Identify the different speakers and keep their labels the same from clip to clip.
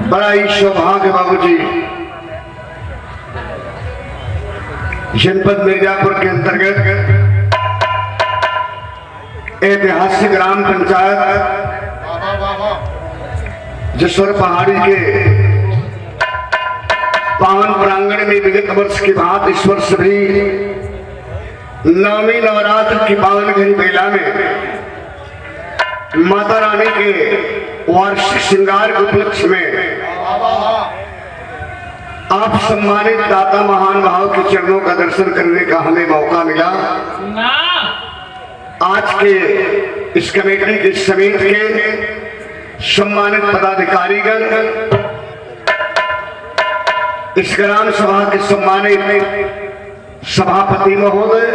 Speaker 1: बड़ा ही सौभाग्य बाबूजी, जनपद मिर्जापुर के अंतर्गत ऐतिहासिक ग्राम पंचायत जसवर पहाड़ी के पावन प्रांगण में विगत वर्ष की बात इस वर्ष भी नवमी नवरात्र की पावन घड़ी मेला में माता रानी के वार्षिक श्रृंगार के उपलक्ष्य में आप सम्मानित दाता महान भाव के चरणों का दर्शन करने का हमें मौका मिला। आज के इस कमेटी के समिति के सम्मानित पदाधिकारीगण, इस ग्राम सभा के सम्मानित सभापति महोदय,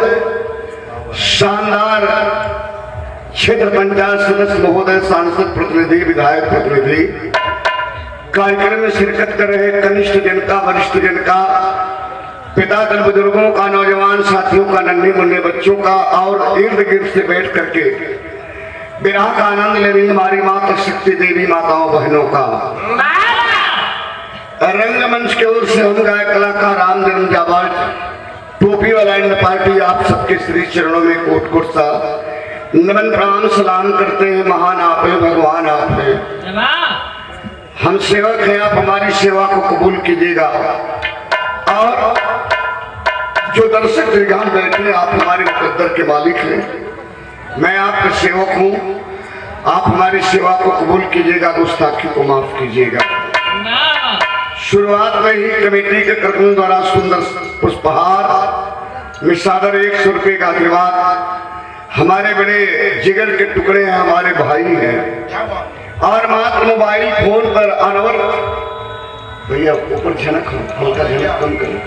Speaker 1: शानदार क्षेत्र पंचायत सदस्य महोदय, सांसद प्रतिनिधि, विधायक प्रतिनिधि, कार्यक्रम में शिरकत कर रहे कनिष्ठ जन का, वरिष्ठ जन का, पिता दल बुजुर्गों का, नौजवान साथियों का, नन्हे मुन्ने बच्चों का और इर्द गिर्द से बैठ करके विराह का आनंद ले रही हमारी माता शक्ति देवी माताओं बहनों का। रंगमंच के ओर से हम गायक कलाकार राम जन्म जाबाज टोपी वाला इंड पार्टी आप सबके श्री चरणों में कोट कोट सा नमन प्रणाम सलाम करते हैं। महान आप है, भगवान आप है, हम सेवक हैं, आप हमारी सेवा को कबूल कीजिएगा। और जो दर्शक दीर्घान बैठे, आप हमारे मुकद्दर के मालिक हैं, मैं आपका सेवक हूं, आप हमारी सेवा को कबूल कीजिएगा, गुस्ताखी को माफ कीजिएगा। शुरुआत में ही कमेटी के कर्मियों द्वारा सुंदर पुष्पहार मिसादर 100 रुपये का आशीर्वाद, हमारे बड़े जिगर के टुकड़े हैं, हमारे भाई हैं, और मात्र मोबाइल फोन पर अनवर भैया ऊपर झनक हल्का झनक कम करें।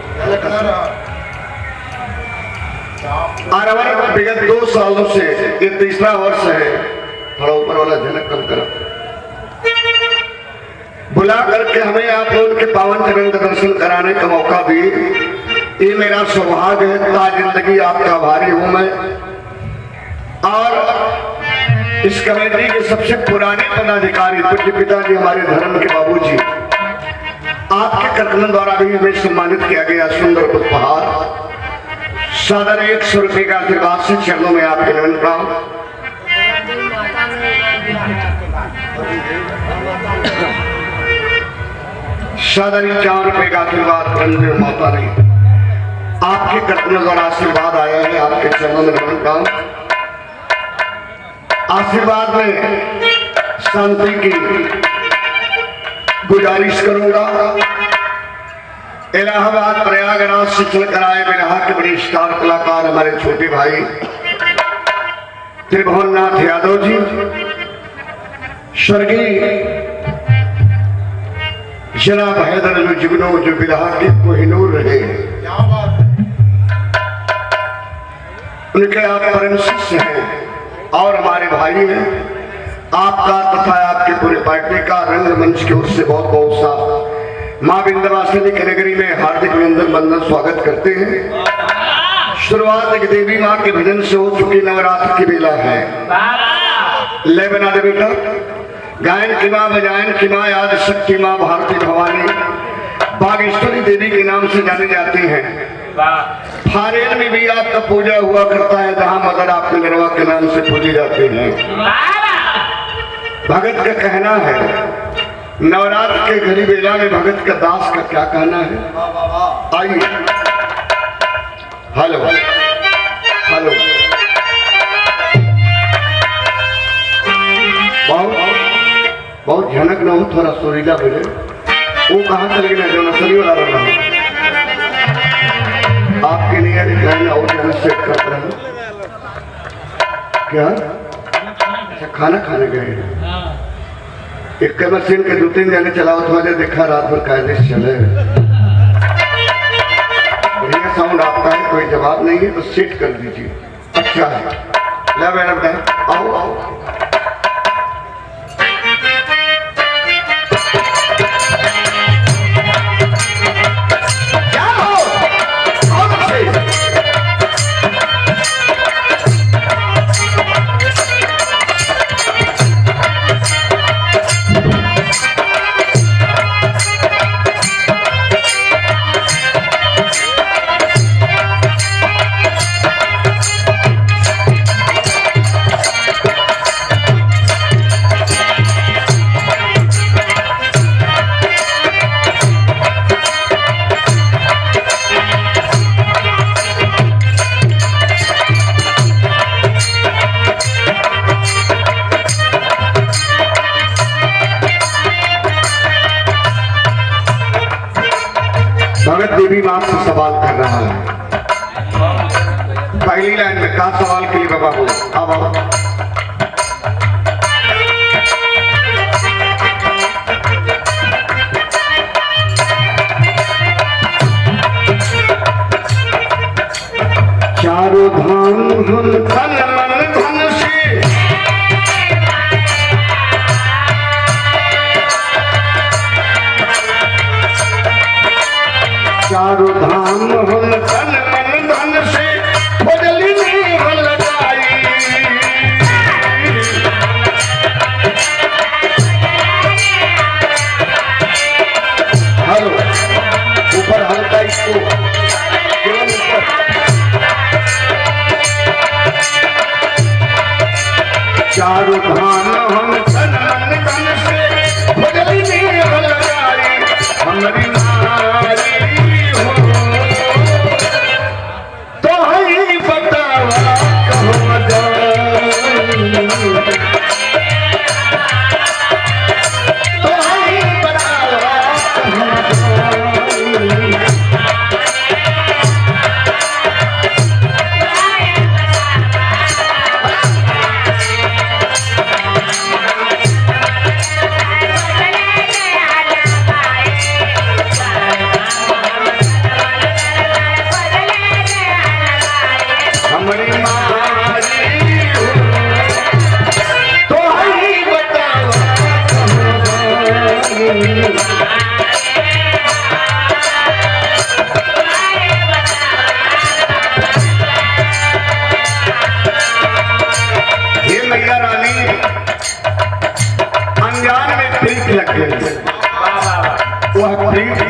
Speaker 1: अनवर विगत 2 सालों से ये तीसरा वर्ष है, थोड़ा ऊपर वाला झनक कम करो, बुला करके हमें आप लोगों के पावन चरण का दर्शन कराने का मौका दिए। ये मेरा सौभाग्य है, ता जिंदगी आपका आभारी हूं मैं। और इस कमेटी के सबसे पुराने पदाधिकारी पूज्य पिताजी, हमारे धर्म के बाबूजी, आपके कर्तव्यों द्वारा भी हमें सम्मानित किया गया सुंदर उपहार सादर 100 रुपये का आशीर्वाद से चरणों में आपके नमन प्रणाम। सादर 4 रुपये का आशीर्वाद रंग माता ने आपके कर्तव्यों द्वारा आशीर्वाद आया है, आपके चरणों में नमन प्रणाम। आशीर्वाद में शांति की गुजारिश करूंगा। इलाहाबाद प्रयागराज से चल कर आए बिरहा के बड़े स्टार कलाकार हमारे छोटे भाई त्रिभुवननाथ यादव जी, स्वर्गीय जनाब हैदर जो जुगनू जो बिरहा के कोहिनूर रहे, उनके आप परम शिष्य हैं और हमारे भाई हैं। आपका तथा आपके पूरे पार्टी का रंगमंच की ओर से बहुत बहुत सा मां विंध्यवासिनी की नगरी में हार्दिक अभिनंदन वंदन स्वागत करते हैं। शुरुआत एक देवी मां के भजन से हो चुकी नवरात्र की बेला है। ले बना दे बेटा, गायन की मां, बजायन की मां, याद शक्ति मां भारती भवानी बागेश्वरी देवी के नाम से जानी जाती हैं। फारेल में भी आपका पूजा हुआ करता है, जहां मदर आपके निर्वाह के नाम से पूजी जाते हैं। भगत का कहना है, नवरात्र के घड़ी बेला में भगत का दास का क्या कहना है, आइए। हेलो हेलो, बहुत झनक ना हो, थोड़ा सुरीला बजे। वो कहाँ चल गया जो नसरी वाला रहा हो, आपके लिए और सेट कर रहे हैं क्या? अच्छा, खाना खाने गए, एक मशीन के 2-3 जने चलाओ, थोड़ा देखा रात भर कायदे से चले। बढ़िया साउंड आपका है, कोई जवाब नहीं है तो सेट कर दीजिए। अच्छा है, ले मैडम आओ आओ। देवी मां से सवाल कर रहा है। पहली लाइन में कहा सवाल के लिए बाबा हो अब चारों धाम हम धन मन धन से चारों धाम हम धन मन धन से खोजली नहीं हल जाई। हेलो ऊपर हल्का इसको चारों धाम हम धन मन धन से खोजली नहीं हल जाई। हमारी नारी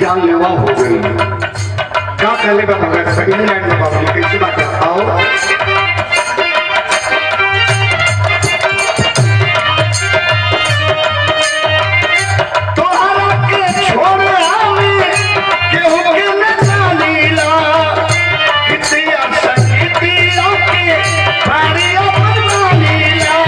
Speaker 1: जानलेवा हो गई क्या कहले का भगत पहली लाइन में बाबू कैसी बात है आओ तोहरा के छोड़ आवे केहू के न जानीला कितिया संगीतिया के भारिया बनवानीला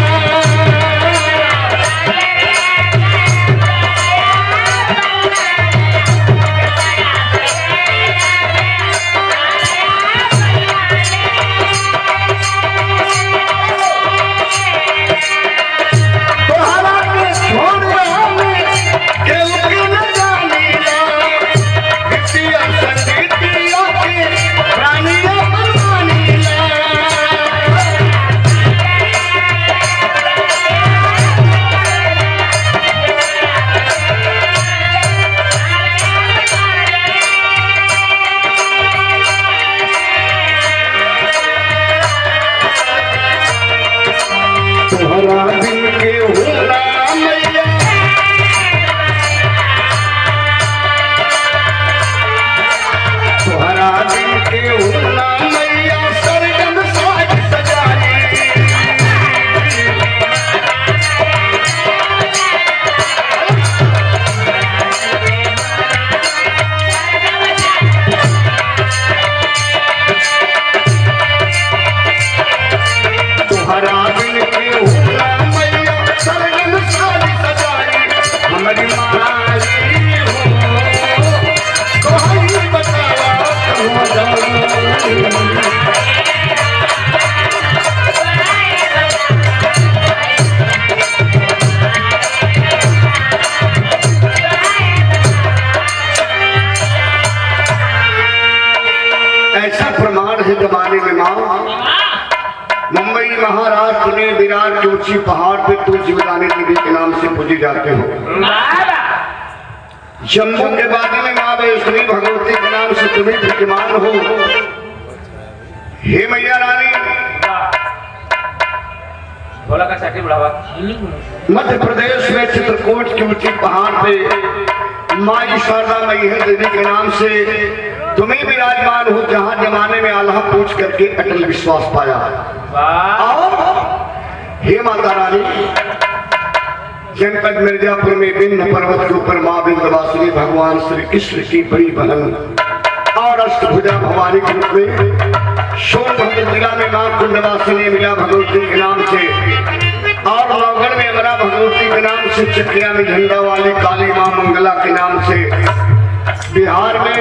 Speaker 1: तोहरा दिल के होला मैया तोहरा दिल के होला मैया सरगम साज सजाई। तोहरा दिल के होला मैया सरगम साज सजाई। हमारी मारी हो कोई बतावा कहूँ जाऊँ ऐसा प्रमाण है जमाने में माँ मुंबई महाराष्ट्र में विराट के ऊंची पहाड़ पे तुम जीवदानी देवी के नाम से पूजी जाते हो। जम्मू के बादी में माँ वैष्णवी भगवती के नाम से तुम्हें विद्यमान हो। हे मैया रानी मध्य प्रदेश में चित्रकूट की ऊंची पहाड़ पे माई शारदा मैया देवी के नाम से तुम्हें विराजमान हो, जहां जमाने में आल्हा पूछ करके अटल विश्वास पाया। और हे माता रानी जनपद मिर्जापुर में विंध्य पर्वत के ऊपर माँ विंध्यवासिनी भगवान श्री कृष्ण की बड़ी बहन और अष्टभुजा भवानी के रूप में सोनभद्र जिला में माँ कुंडवासिनी मिला भगवती के नाम से और नौगढ़ में अमरा भगवती के नाम से, चकिया में झंडा वाली काली माँ मंगला के नाम से, बिहार में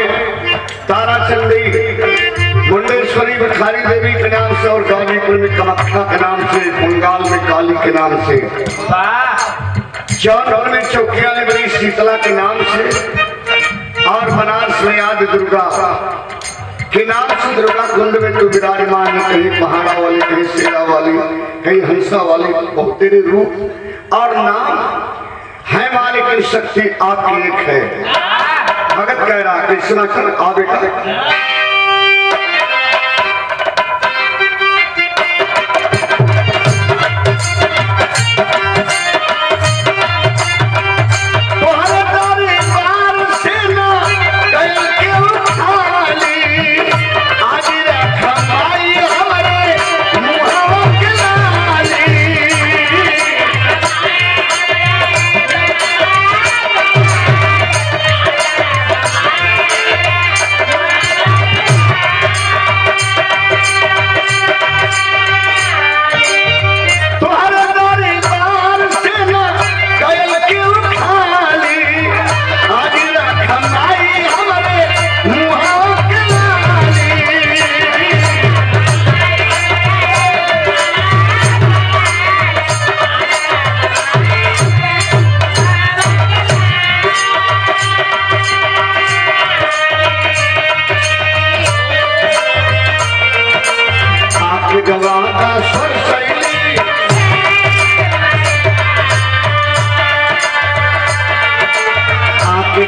Speaker 1: से और गाजीपुर में कामाख्या के नाम से, बंगाल में काली के नाम से, जौनपुर में चौकिया में बड़ी शीतला के नाम से, और बनारस में आदि दुर्गा के नाम से दुर्गा कुंड में तो विराजमान है। कहीं पहाड़ा वाली, कहीं शेरा वाली, कहीं हंसा वाली, बहुत तेरे रूप और नाम है। मालिक की शक्ति आपकी एक है। भगत कह रहा कृष्णा कर आ बेटा।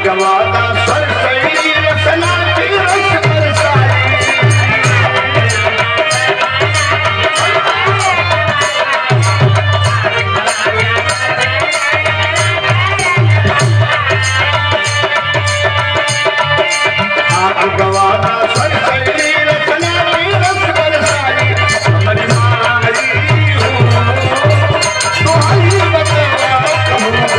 Speaker 1: गवादा सर सही रसना की रस बरसाई। आप गवादा सर सही रसना की रस बरसाई। हमारी मारी हो तो आई बतवा कहूँगा।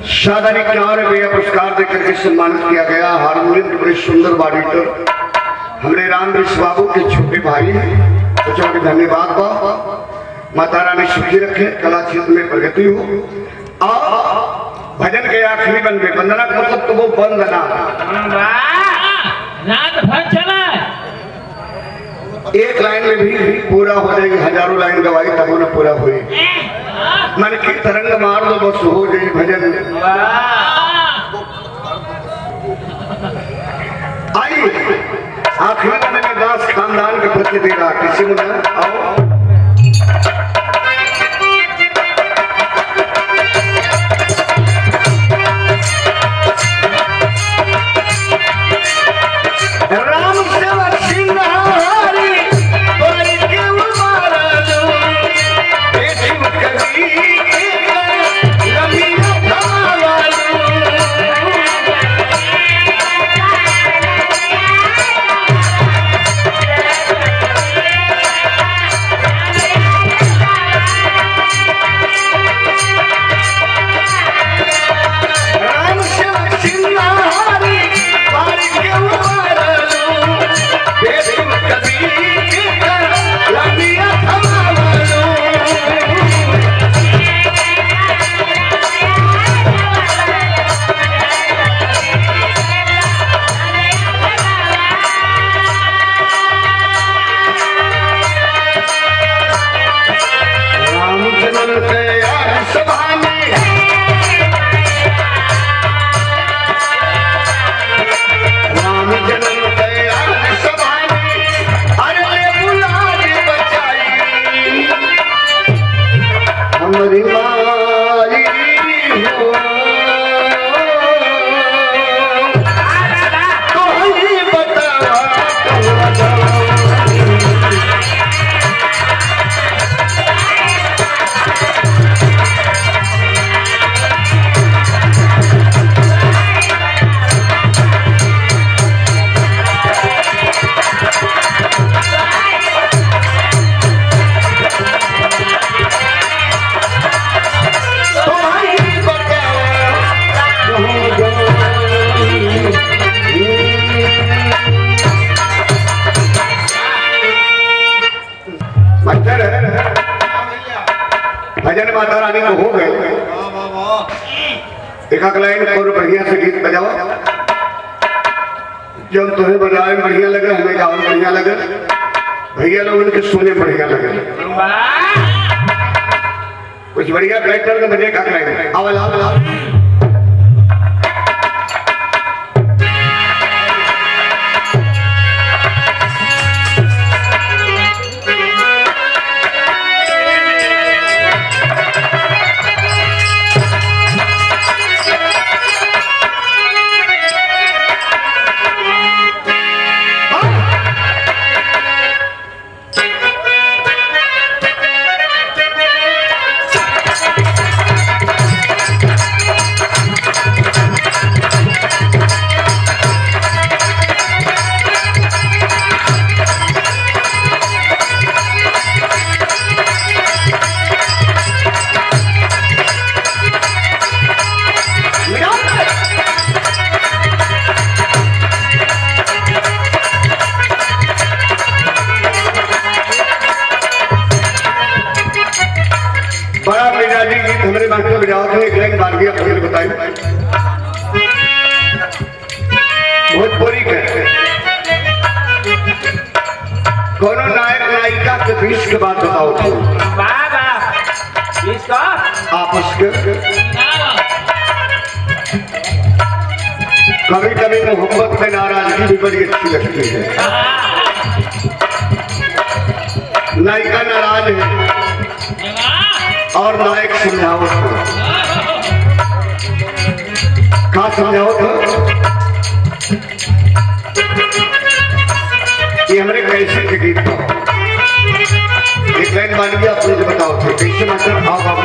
Speaker 1: शादानी के और पुरस्कार देकर के सम्मानित किया गया। हारमोनियम के बड़े सुंदर बारीटर हमारे रामवृक्ष बाबू के छोटे भाई हैं। तो चौके धन्यवाद बा। माता रानी सुखी रखे, कला क्षेत्र में प्रगति हो। और भजन के आखिरी बन में वंदना का मतलब तो वो वंदना
Speaker 2: रात भर चला
Speaker 1: एक लाइन में भी पूरा हो जाएगी। हजारों लाइन गवाई तब न पूरा हुई। मन की तरंग मार दो बस हो गई भजन। आइए आखिरी में मैंने दास खानदान के प्रति दे रहा किसी को ना आओ। राम सेवक सिंहारी बोल के उमारा दो बेटी कभी लंबी धावा दो। मास्टर भजन माता रानी को हो गए। एक लाइन और बढ़िया से गीत बजाओ जब तुम्हें बजाए बढ़िया लगे, हमें गाँव बढ़िया लगे, भैया लोग उनके सुने बढ़िया लगे। कुछ बढ़िया कलेक्टर का बजे का लाइन आवाज बड़ा मिजाजी गीत हमारे मास्टर बजाओ थे। एक लाइन बात किया मुझे बताइए भोजपुरी के कोनो नायक नायिका के बीच के बात बताओ थे। आपस के कभी कभी मोहब्बत में नाराजगी भी बड़ी अच्छी लगती है। नायिका नाराज है और नायक समझावत हो। कहा समझावत हो ये हमारे कैसे के गीत था। एक लाइन मान गया आप मुझे बताओ थे कैसे मास्टर आओ बाबू।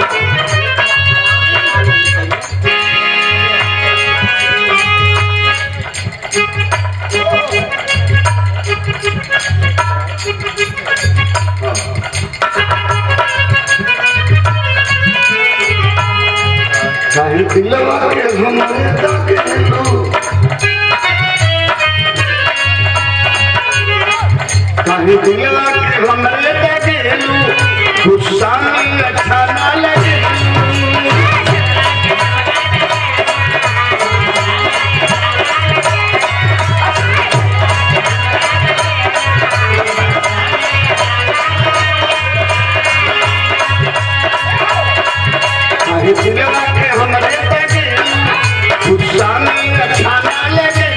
Speaker 1: चाहे दिलवा के हमारे ताके लो, चाहे दिलवा के हमारे ताके लो, गुस्सा में अच्छा ना लगे। चाहे दिलवा के हमारे ताके लो, गुस्सा में अच्छा ना लगे।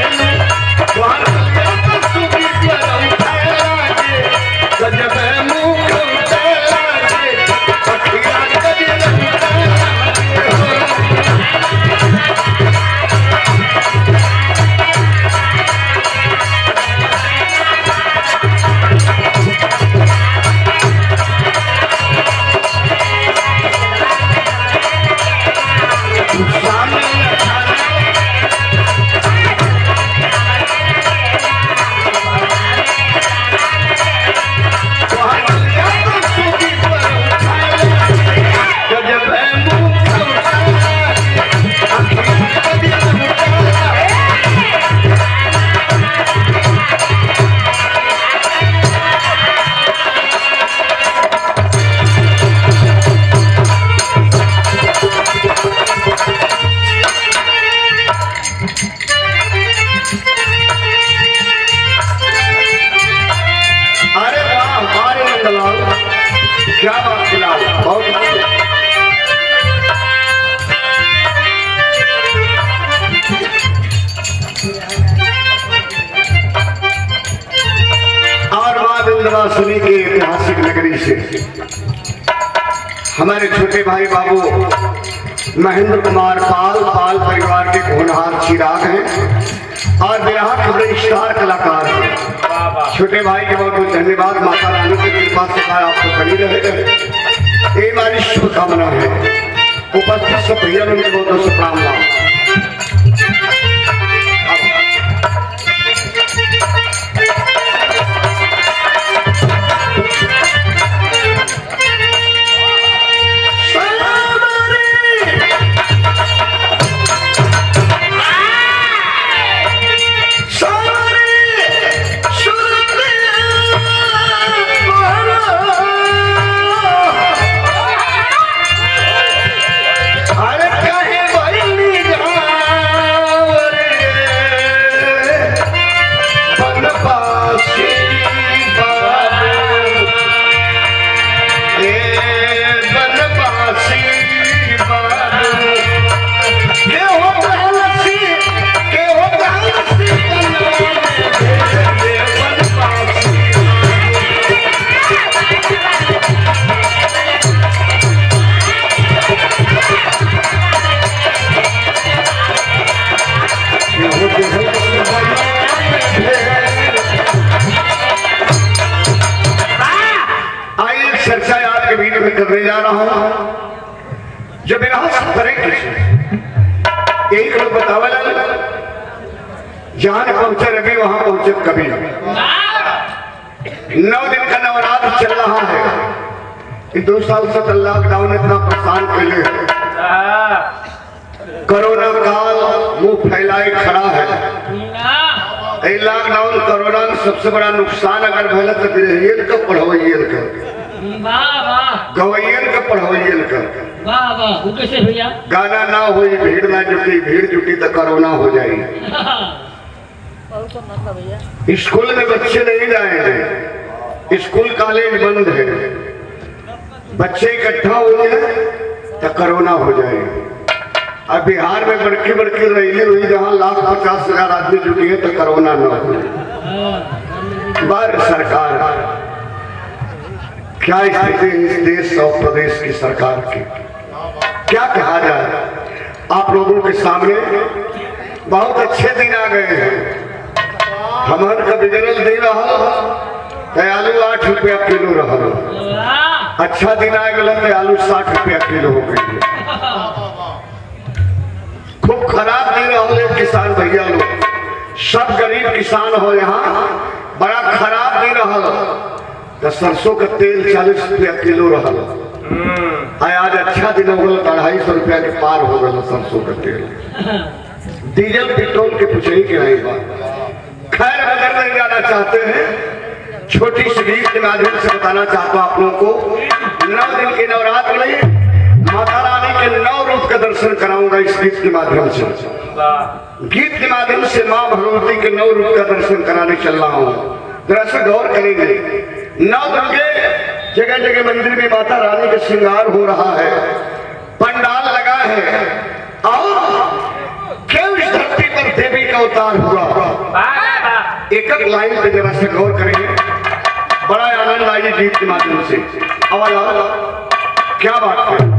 Speaker 1: क्या बात खिलाओ बहुत और मां विंध्यवासिनी की ऐतिहासिक नगरी से हमारे छोटे भाई बाबू महेंद्र कुमार पाल परिवार के होनहार चिराग हैं और बिहार के बड़े स्टार कलाकार हैं। छोटे भाई के बहुत बहुत धन्यवाद। माता रानी की कृपा से आपको बनी रहे ये हमारी शुभकामना है। उपस्थित सब भैया लोगों को बहुत बहुत शुभकामनाएं। कवि करने जा रहा हूं जो बिना करे किसी एक लोग बतावल जहां पहुंचे रवि वहां पहुंचे कवि। 9 दिन का नवरात्र चल रहा है। 2 साल से लॉकडाउन इतना परेशान कर ले, कोरोना काल मुंह फैलाए खड़ा है। लॉकडाउन कोरोना में सबसे बड़ा नुकसान अगर भले तो गृहियन का पढ़वैयन का, गवैयन का पढ़वैयन का।
Speaker 2: वो कैसे भैया?
Speaker 1: गाना ना हुई भीड़ ना जुटी, भीड़ जुटी तो कोरोना हो जाएगी। स्कूल में बच्चे नहीं जाएंगे, स्कूल कॉलेज बंद है, बच्चे इकट्ठा हुए तो कोरोना हो जाएगा। अब बिहार में बड़की बड़की रैली हुई जहां 1,50,000 आदमी जुटी है तो कोरोना न हो। बार सरकार क्या स्थिति इस देश और प्रदेश की सरकार की, क्या कहा जाए। आप लोगों के सामने बहुत अच्छे दिन आ गए हैं। हमारे का बिजरल दे रहा तो आलू 8 रुपया किलो रहा। अच्छा दिन आ गया तो आलू 60 रुपया किलो हो गई। खूब खराब दिन हो किसान भैया लोग, सब गरीब किसान हो यहाँ। बड़ा खराब दिन रहा तो सरसों का तेल 40 रुपया किलो रहा। आज अच्छा दिन हो गया 250 रुपया के पार हो गया सरसों का तेल। डीजल पेट्रोल के कुछ नहीं के नहीं बात। खैर अगर नहीं जाना चाहते हैं, छोटी सी गीत के माध्यम से बताना चाहता हूँ आप लोगों को। 9 दिन के नवरात्र में माता रानी के 9 रूप का दर्शन कराऊंगा इस गीत के माध्यम से। गीत के माध्यम से माँ भगवती के 9 रूप का दर्शन कराने चल रहा हूँ। जरा से गौर करेंगे। 9 दुर्गे जगह जगह मंदिर में माता रानी का श्रृंगार हो रहा है, पंडाल लगा है और क्यों इस धरती पर देवी का अवतार हुआ। एक एक लाइन पे जरा से गौर करेंगे, बड़ा आनंद आइए गीत के माध्यम से। आवाज क्या बात है।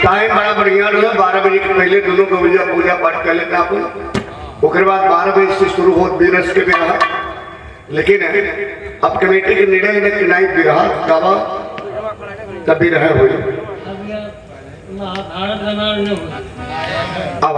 Speaker 1: टाइम बड़ा बढ़िया रहा। 12 बजे के पहले दोनों को पूजा पाठ कर लेते आप। उसके बाद 12 बजे से शुरू हो बिरस के भी रहा, लेकिन अब कमेटी के निर्णय ने कि नहीं भी रहा गावा तभी रहे हुए। अब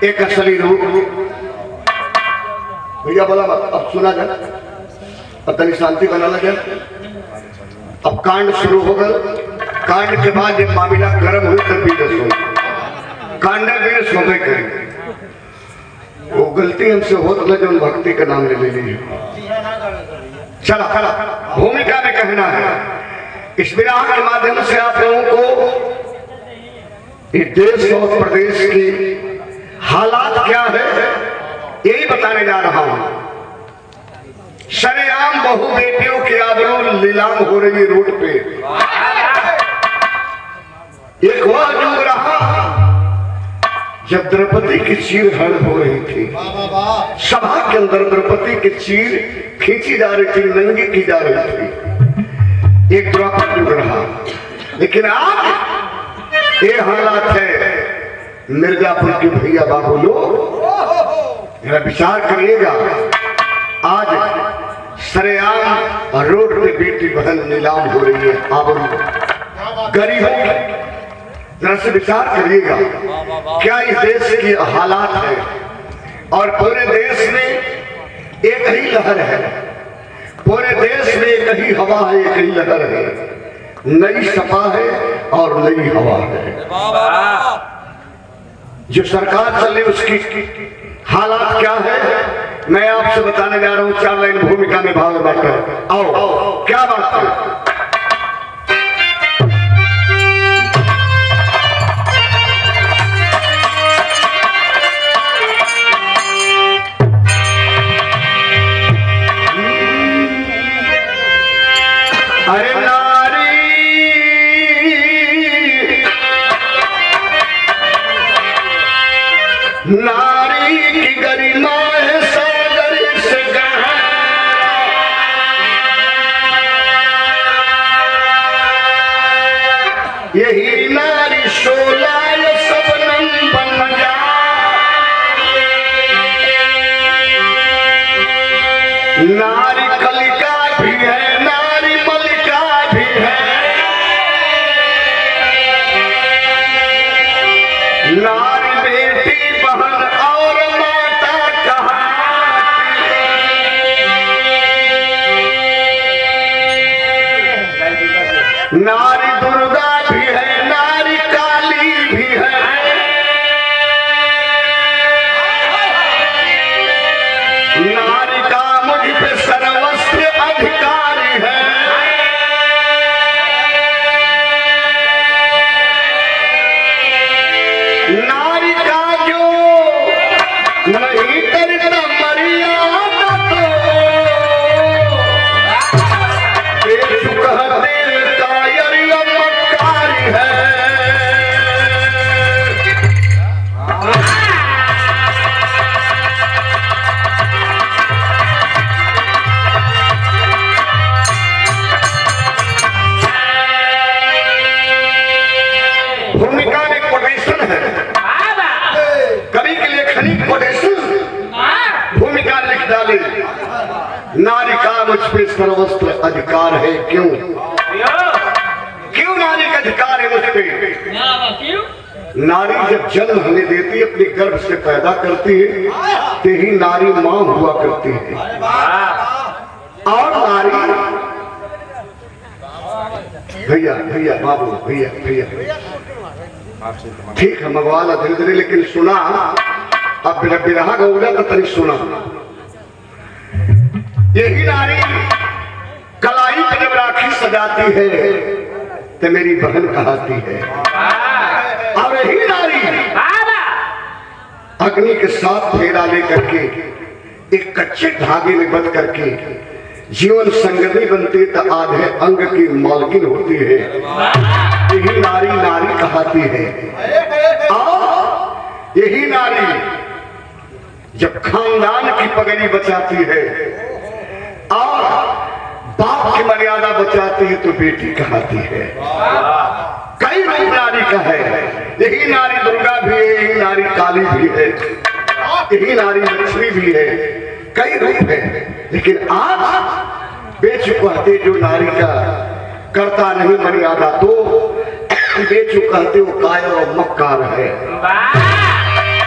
Speaker 1: एक असली रूप भैया बोला। अब सुना जाए, अब तनी शांति बना लगे। अब कांड शुरू हो गए। कांड के बाद जब मामला गर्म हुई तब भी दसो कांडा भी सोबे करेंगे। वो गलती हमसे हो तो जो भक्ति का नाम ले लेनी है। चला भूमिका में कहना है इस विराह के माध्यम से आप लोगों को इस देश और प्रदेश के हालात क्या है यही बताने जा रहा हूं। सरेआम बहु बेटियों की आबरू नीलाम हो रही है रोड पे। एक वह युग रहा जब द्रौपदी की चीर हरण हो रही थी। सभा के अंदर द्रौपदी की चीर खींची जा रही थी, नंगी की जा रही थी। एक द्वापर युग रहा, लेकिन आज ये हालात है। मिर्जापुर के भैया बाबू लोग जरा विचार करिएगा, आज सरेआम रोड पे बेटी बहन नीलाम हो रही है आबरू गरीबों की। जरा से विचार करिएगा क्या इस देश की हालात है। और पूरे देश में एक ही लहर है, पूरे देश में एक ही हवा है, एक ही लहर है। नई सपा है और नई हवा है। जो सरकार चले उसकी हालात क्या है मैं आपसे बताने जा रहा हूं। 4 लाइन भूमिका में भाग बैठकर आओ क्या बात है। अरे नारी की गरिमा है सागर से गहरा। यही नारी शोला ये सबनम बन जा। नारी कलिका भी है, नारी मलिका भी है। नारी बेटी बहन और माता कहाती। नारी दुर्गा भी है, नारी काली भी है। नारी का मुझ पे सर्वस्व अधिकारी है। नारी का जो नहीं करता मर्यादा तो बेचुकहते कायरी मक्कारी है। भूमिका में कोटेशन है, कवि के लिए खनिक कोटेशन भूमिका लिख डाले। नारी का मुझ पे सर्वस्व अधिकार है। क्यों क्यों नारी का अधिकार है मुझ पे?
Speaker 2: क्यों?
Speaker 1: नारी जब जन्म हमें देती है, अपने गर्भ से पैदा करती है, तो ही नारी मां हुआ करती है। और नारी भैया भैया बाबू भैया भैया ठीक है मगवाला धीरे धीरे, लेकिन सुना अब बिरहा गौड़ा तो तरी सुना। यही नारी कलाई पे जब राखी सजाती है तो मेरी बहन कहती है। और यही नारी अग्नि के साथ फेरा लेकर के एक कच्चे धागे में बंध करके जीवन संगनी बनती तो आधे अंग की मालकिन होती है। यही नारी नारी कहती है। और यही नारी जब खानदान की पगड़ी बचाती है और बाप की मर्यादा बचाती है तो बेटी कहती है। कई रूप नारी का है। यही नारी दुर्गा भी है, यही नारी काली भी है, यही नारी लक्ष्मी भी है, कई रूप है। लेकिन आज बेचुकहते जो नारी का करता नहीं मर्यादा तो बेचुकहते वो काय और मक्कार है।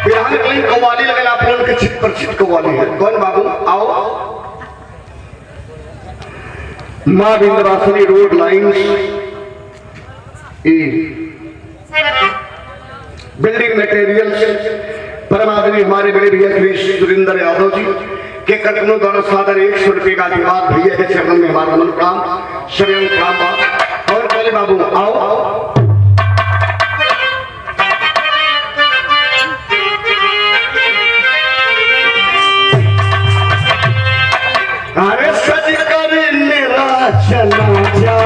Speaker 1: बिहार कहीं कव्वाली लगे आप लोगों के चित प्रचित कव्वाली है। कौन बाबू आओ। माँ Vindhyavasini road lines building materials परमादमी हमारे बड़े भैया श्री सुरेंद्र यादव जी के कदमों द्वारा सादर 100 रुपये का आशीर्वाद भैया के चरणों में हमारा नमन काम श्रेय काम और चले बाबू आओ आओ। अरे सज कर मेरा चला जा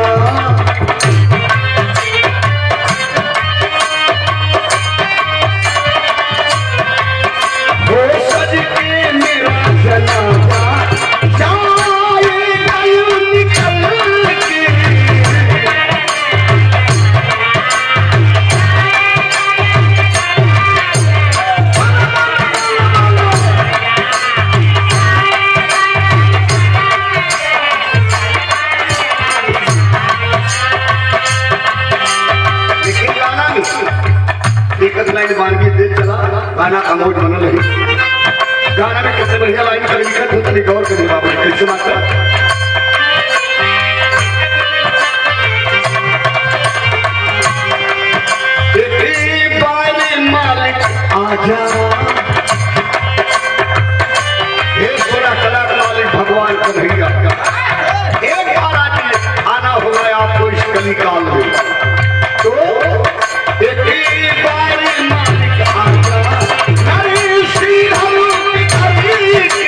Speaker 1: वो सज के मेरा चला जा जाएगा यूं निकल के। एक लाइन मान के दे चला गाना अमोज बनल है। गाना में कितने बढ़िया लाइन कर लिखत हो तनी गौर करिए बाबू कैसे मास्टर। एक बार मालिक आजा हे सोना कला का मालिक भगवान कन्हैया एक बार आके आना होगा आपको इस कली काल में। तो एक बार मालिक आजा नरे श्री राम पिताजी की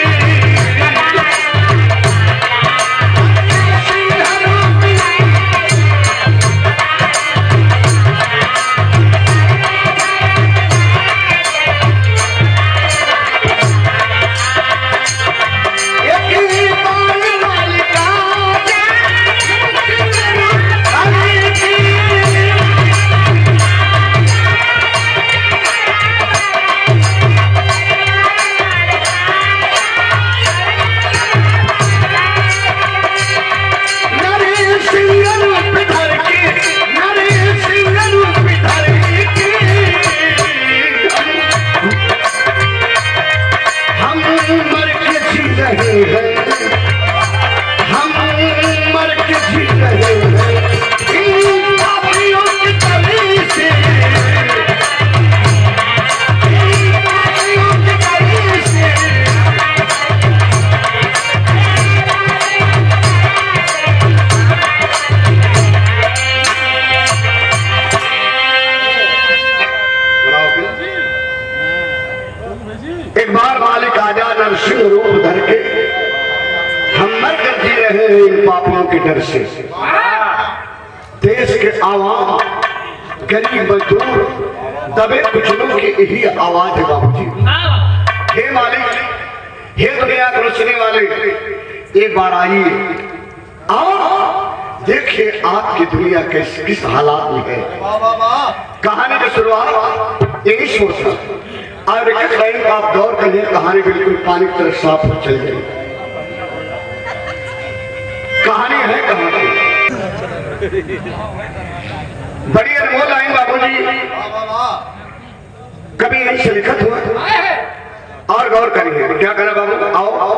Speaker 1: एक बार मालिक आजा नरसिंह रूप धर के हम मर कर जी रहे हैं इन पापों के डर से। देश के आवाम गरीब मजदूर दबे कुचलों की यही आवाज है बाबूजी। हे मालिक हे दुनिया को रचने वाले एक बार आइए आओ देखिए आपकी दुनिया किस हालात में है। कहानी की शुरुआत यही सोचा और एक लाइन का आप दौर करिए कहानी बिल्कुल पानी की तरफ साफ हो चल गई। कहानी है कहानी बड़ी अनमोल लाइन बाबूजी कभी यहीं से लिखत हुआ और गौर करिए क्या करा बाबू आओ आओ।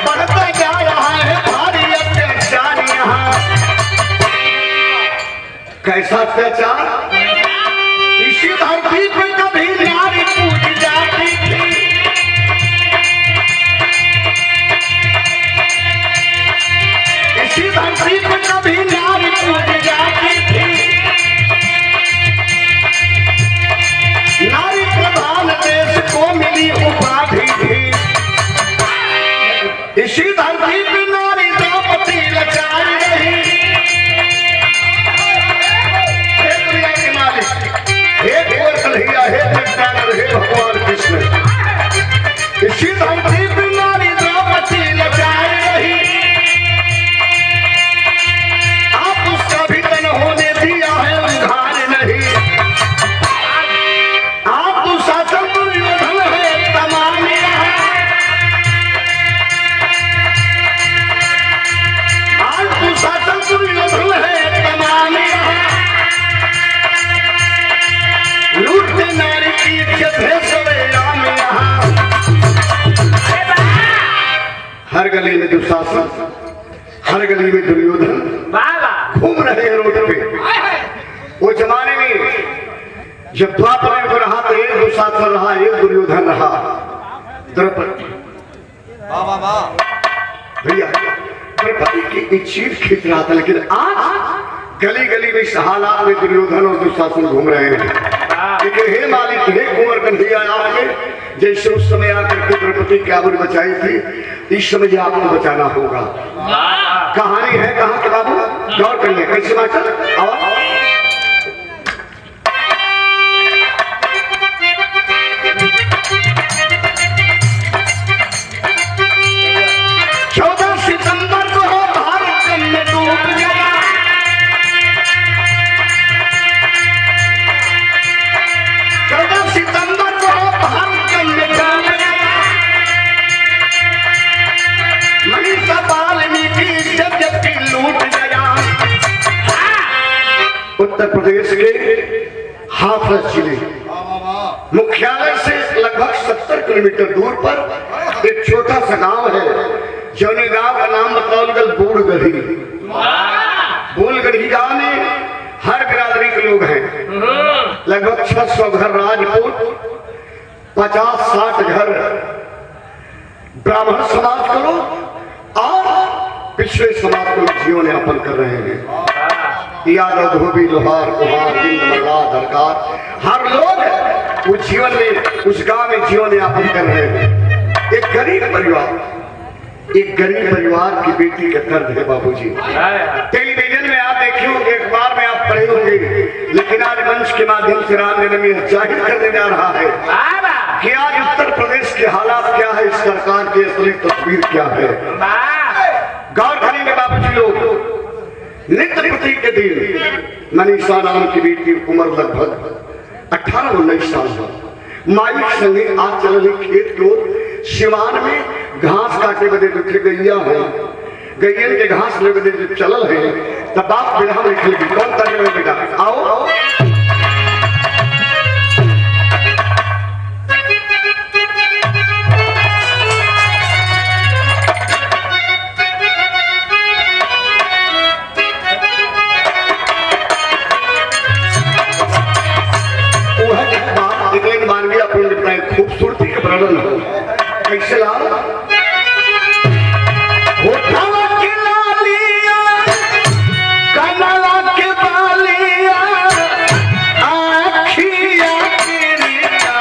Speaker 1: बढ़ता जा रहा है भारी अत्याचार यहाँ दुशासन, हर गली में दुर्योधन घूम रहे हैं रोड पे। वो जमाने में जब द्वापर युग रहा तो एक दुशासन रहा, एक दुर्योधन रहा, द्रौपदी। भैया द्रौपदी की एक चीज खींच रहा था, लेकिन आज गली गली में इस हालात में दुर्योधन और दुशासन घूम रहे हैं। लेकिन हे मालिक, हे कुंवर कन्हैया, आपने जैसे उस समय आकर के द्रौपदी की आबरू बचाई थी, इस समय आपको बचाना होगा। कहानी है कहाँ के बाबू, गौर करिए कैसे मास्टर। आओ 14 सितंबर को भारत में डूब गया, 14 सितंबर को भारत में डूब गया। मनीषा वाल्मीकि जब की लूट गया। उत्तर प्रदेश के हाथरस जिले मुख्यालय से लगभग 70 किलोमीटर दूर पर एक छोटा सा गांव है, जौने गांव का नाम बताओ बूढ़गढ़ी। बूढ़गढ़ी गांव में हर बिरादरी के लोग हैं, लगभग 600 घर राजपूत, 50-60 घर ब्राह्मण समाज के लोग और पिछड़े समाज के लोग जीवन यापन कर रहे हैं। यादव, धोबी, लोहार, कुम्हार, बिंद, मल्ला, दरकार, हर लोग उस जीवन में, उस गांव में जीवन यापन कर रहे हैं। एक गरीब परिवार की बेटी का दर्द है बाबूजी। टेलीविजन में आप देखे होंगे, अखबार में आप पढ़े होंगे, लेकिन आज मंच के माध्यम से रामनगर में जाहिर करने जा रहा है कि आज उत्तर प्रदेश के हालात क्या है, इस सरकार की असली तस्वीर क्या है। गौर करेंगे बाबूजी लोग। नित्यपति के दिन मनीषा नाम की बेटी उम्र लगभग 18-19 साल है। माई संगे आज चल रही खेत की ओर, सिवान में घास काटे बदे दुखे गैया है, गैयन के घास ले बदे जब चलल है तब बाप बिरहा में लिखल भी कौन तरह में बेटा आओ। खूबसूरती के वर्णन हो कैसे लाल के लालिया, कनवा के बालिया, आँखिया के रिया,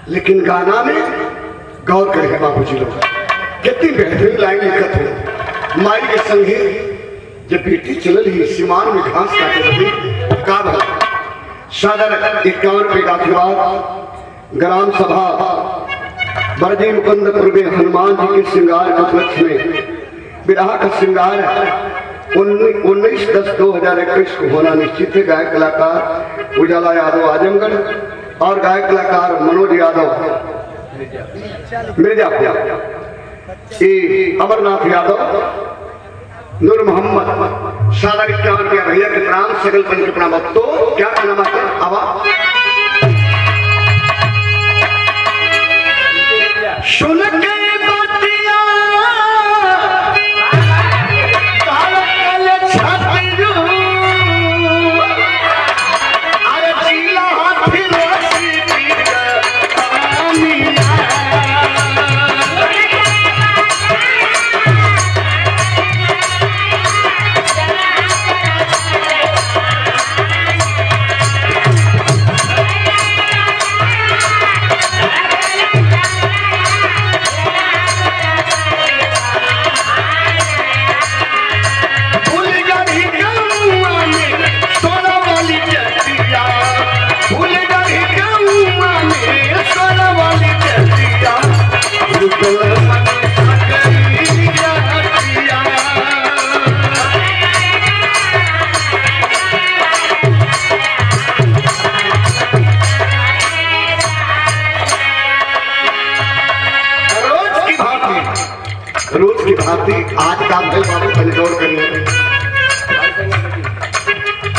Speaker 1: लेकिन गाना में गौर करेंगे बाबूजी लोग, कितनी बेहतरीन लाइन लिखत है। माई के संगे जब बेटी चल रही सीमान में घास काटे लगी, का सादर 51 रुपये का आशीर्वाद ग्राम सभा बरजे मुकुंदपुर में हनुमान जी के श्रृंगार के उपलक्ष्य में विराह का श्रृंगार 19/10/2021 को होना निश्चित है। गायक कलाकार उजाला यादव आजमगढ़ और गायक कलाकार मनोज यादव मिर्जापुर, अमरनाथ यादव, नूर मोहम्मद, सादर 51 रुपया भैया के प्रणाम, सकल पंच के प्रणाम। तो क्या कहना मास्टर आवा सुन के बतिया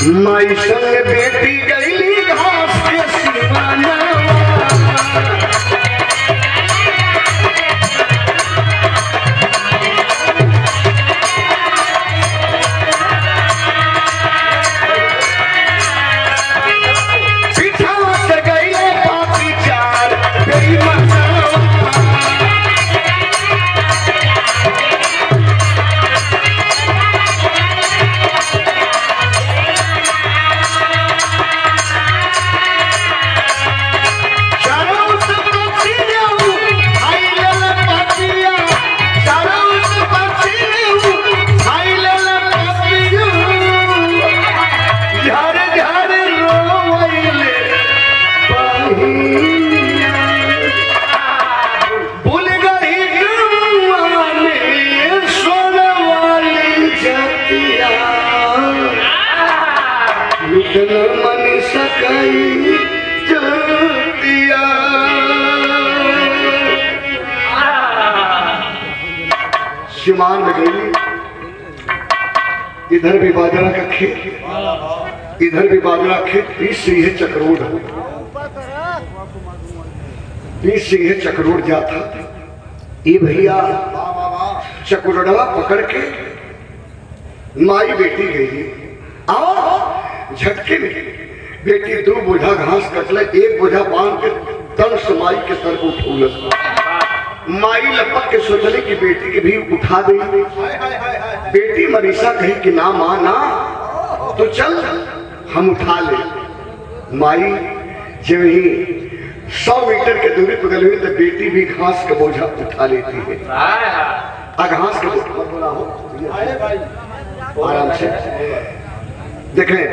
Speaker 1: माई संग बेटी गईली घास के सिवाना मन सकई जतिया। सिमान में गई, इधर भी बाजरा का खेत, इधर भी बाजरा खेत, बीच से यह चक्रोड, बीच से यह चक्रोड जाता। ये भैया चक्रोडवा पकड़ के माई बेटी गई, आओ झटके में बेटी दो बोझा घास कटले, एक बोझा बांध के तन से माई के सर को उठौलस। माई लपक के सोचले कि बेटी के भी उठा दे। बेटी मनीषा कही कि ना मां ना, तो चल हम उठा ले। माई जब ही 100 मीटर के दूरी पर गई तो बेटी भी घास का बोझा उठा लेती है। घास का बोझा आराम से देखें।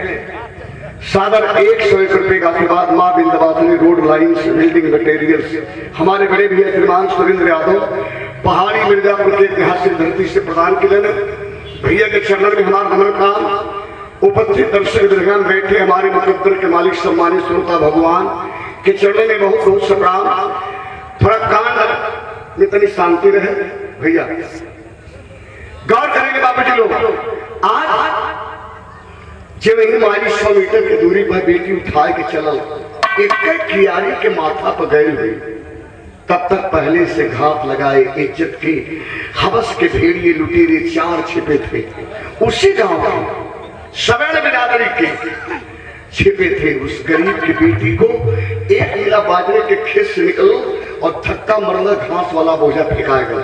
Speaker 1: सादर 101 रुपए का आशीर्वाद मां Vindhyavasini road lines building materials हमारे बड़े भैया श्रीमान सुरेंद्र यादव पहाड़ी मिर्जापुर के ऐतिहासिक धरती से प्रदान किए। भैया के चरणों में हमारा नमन काम। उपस्थित दर्शक दरगाह बैठे हमारे मुकद्दर के मालिक सम्मानित श्रोता भगवान के चरणों में बहुत बहुत सलाम। थोड़ा कान में तनी शांति रहे भैया, गौर करेंगे बाबू जी लोग। आज जब हमारी 100 मीटर की दूरी पर बेटी उठा के चलल, एक कियारी के माथा पर गए हुए, तब तक पहले से घात लगाए इज्जत के हवस के भेड़िए लुटेरे 4 छिपे थे। उसी गांव के सवर्ण बिरादरी के छिपे थे। उस गरीब की बेटी को एक मिला बाजरे के खेत से निकलो और धक्का मरना घास वाला बोझा फेंकाएगा।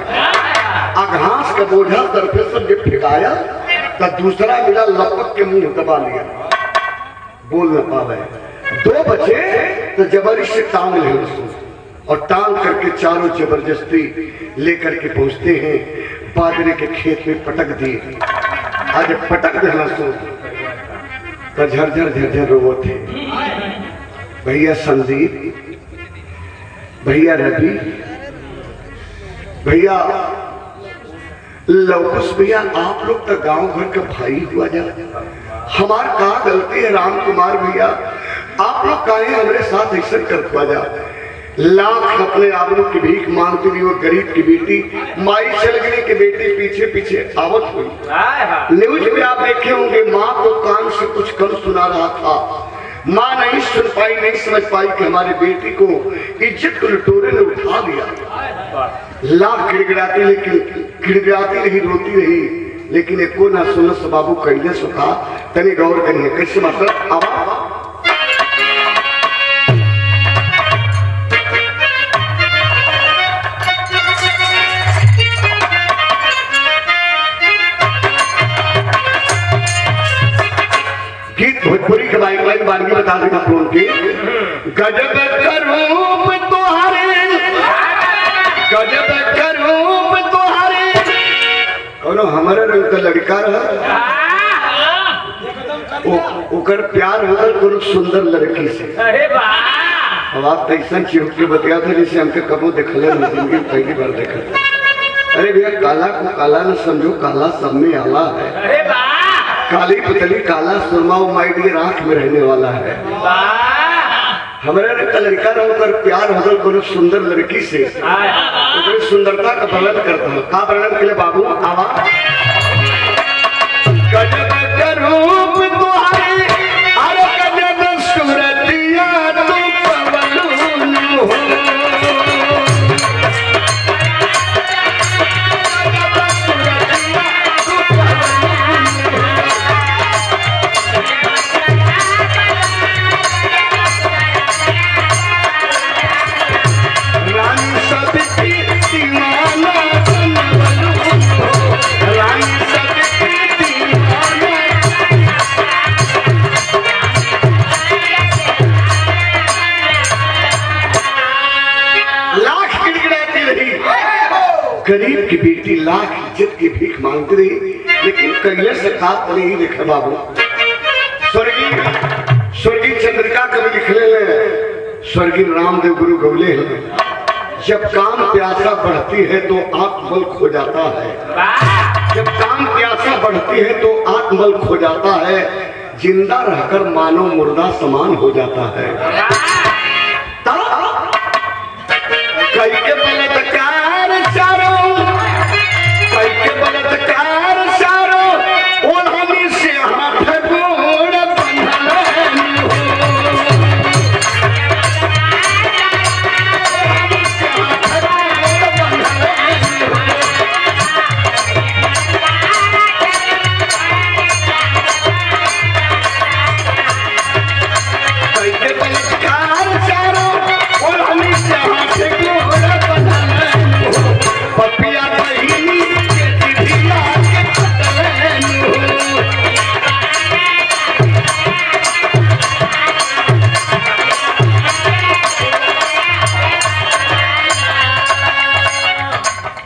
Speaker 1: घास का बोझा तरफे सब जब फेंकाया तो दूसरा मिला लपक के मुंह दबा लिया, बोल न पावे। 2 बचे तो जबरदस्ती टांग ले उसको, और टांग करके चारों जबरदस्ती लेकर के पहुंचते हैं बाजरे के खेत में पटक दिए। आज पटक देना सो तो झरझर झरझर रो थे। भैया संदीप, भैया रवि, भैया लौकुश, भैया आप लोग तो गांव भर का भाई हुआ जा। हमार कहा गलती है राम कुमार भैया, आप लोग काहे हमारे साथ ऐसा कर हुआ जा। लाख अपने आबरू की भीख मांगती हुई वो गरीब की बेटी माई चल गई कि बेटी पीछे पीछे आवत हुई। न्यूज में आप देखे होंगे माँ को कान से कुछ कम सुना रहा था। माँ नहीं सुन पाई, नहीं समझ पाई कि हमारी बेटी को इज्जत को लुटेरे ने उठा लिया। लाख गिड़गिड़ाती, लेकिन गिड़गिड़ाती रही, रोती रही, लेकिन एक को ना सुनस बाबू कैले सुखा। तनी गौर करिए कैसे मतलब आवा गीत भोजपुरी के बाइक बानगी बता देगा कौन की। गजब का रूप तुम्हारे, गजब का रूप तुम्हारे, कौनो हमारे रंग का लड़का रहा, ओकर प्यार हो गल कोनो सुंदर लड़की से। अब आप ऐसा चिपक के बतिया था जैसे हमके कबो देखले जिंदगी पहली बार देखा। अरे भैया काला को काला न समझो, काला सब में आला है। काली पुतली काला सुरमा माई डियर आंख में रहने वाला है। हमारे लड़का रहकर प्यार होकर कोनो सुंदर लड़की से सुंदरता का वर्णन करता है। का वर्णन के लिए बाबू आवा। गजब का रूप तुम्हारे गरीब की बेटी लाख इज्जत की भीख मांगती रही, लेकिन कैले से खात नहीं लिखे बाबू। स्वर्गीय चंद्रिका कवि लिखले हैं, स्वर्गीय रामदेव गुरु गौले हैं, जब काम प्यासा बढ़ती है तो आत्मबल खो जाता है। जब काम प्यासा बढ़ती है तो आत्मबल खो जाता है, जिंदा रहकर मानव मुर्दा समान हो जाता है। कई के बलात्कार चारों, कई के बलात्कार चारों, ओढ़नी से हाथ गोड़ बंधले हो। कई के बलात्कार चारों, ओढ़नी से हाथ गोड़ बंधले हो। पपिया बहिनी के जिभिया के कटले हो।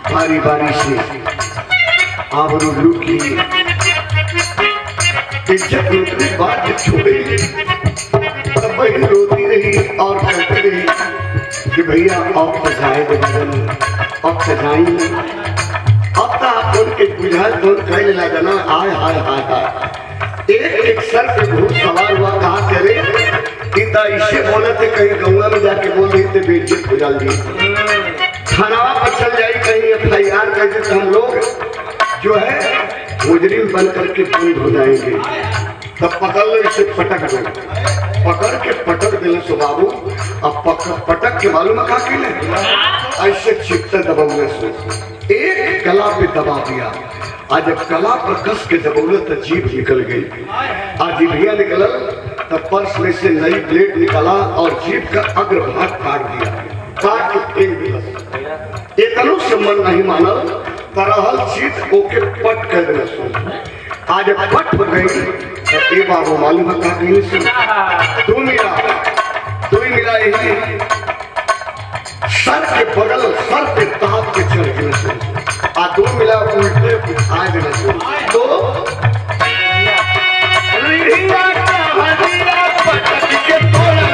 Speaker 1: बारी बारी से आबरू लूटी, इज्जत लूटने बात छोड़ी, तब बहन रोती रही और कहती रही कि भैया अब तो जाएंगे बदन, अब तो जाएंगे, अब तो आप उनके बुझाल तो कहने लगा ना, आय हाय हाय हाय। एक सर पे भूत सवार हुआ, कहा करे कि इसे बोले थे कहीं गंगा में जाके बोल रही थे बेइज्जत हो जाएगी, थानावा पर चल जाए कहीं FIR कर देते, हम लोग जो है मुजरिम बन करके बंद हो जाएंगे। तब पकड़ लो इसे, पटक दो, पकड़ के पटक दिले सो बाबू। अब पटक के मालूम कहा कि ऐसे चित्त दबाने से एक गला पे दबा दिया। आज जब गला पर कस के दबौले तो जीभ निकल गई। आज जीभिया निकल तब पर्स में से नई प्लेट निकला और जीभ का अग्रभाग काट दिया, काट के फेंक दिया। इतनो से मन नहीं मानल, तरहल चीज ओके पट कर देना सो। आज पट हो गई तो ये बाबू मालूम है कहीं से तू मिला यही सर के बगल, सर पे ताप के चढ़ गए से आ दो मिला उल्टे आ देना सो। तो रिहिया का हदिया पटक के तोड़ा,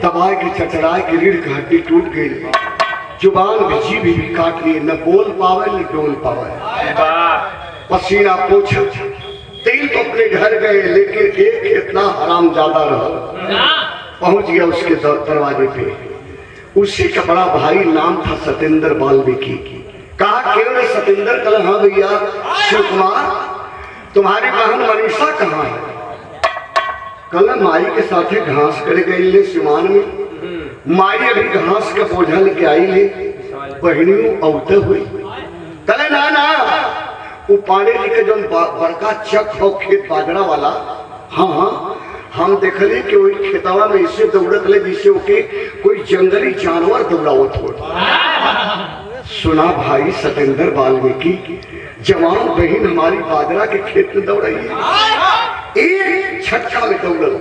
Speaker 1: दबाए की चचराए की रीढ़ की हड्डी टूट गई, जुबान भी जीभ भी काट लिए, न बोल पावे न डोल पावे। पसीना पोछ, तीन तो अपने घर गए, लेकिन एक इतना हराम ज्यादा रहा, पहुंच गया उसके दरवाजे पे। उसी का बड़ा भाई नाम था सतेंद्र वाल्मीकि। कहा क्यों रे सतेंद्र? कल हाँ भैया शिव कुमार, तुम्हारी बहन मनीषा कहाँ है? कल माई के साथ घास करे गई ले सिमान में, माई अभी घास का बोझा लेके आई ले, बहनियों अवते हुई। कल ना वो पांडे जी के जो बड़का चक हो खेत बाजरा वाला, हाँ हम देखले कि वही खेतवा में इससे दौड़त ले जिससे ओके कोई जंगली जानवर दौड़ावत हो। सुना भाई सतेंद्र वाल्मीकि, जवान बहन हमारी बाजरा के खेत में दौड़ाई है। एक छक्का में दौड़ल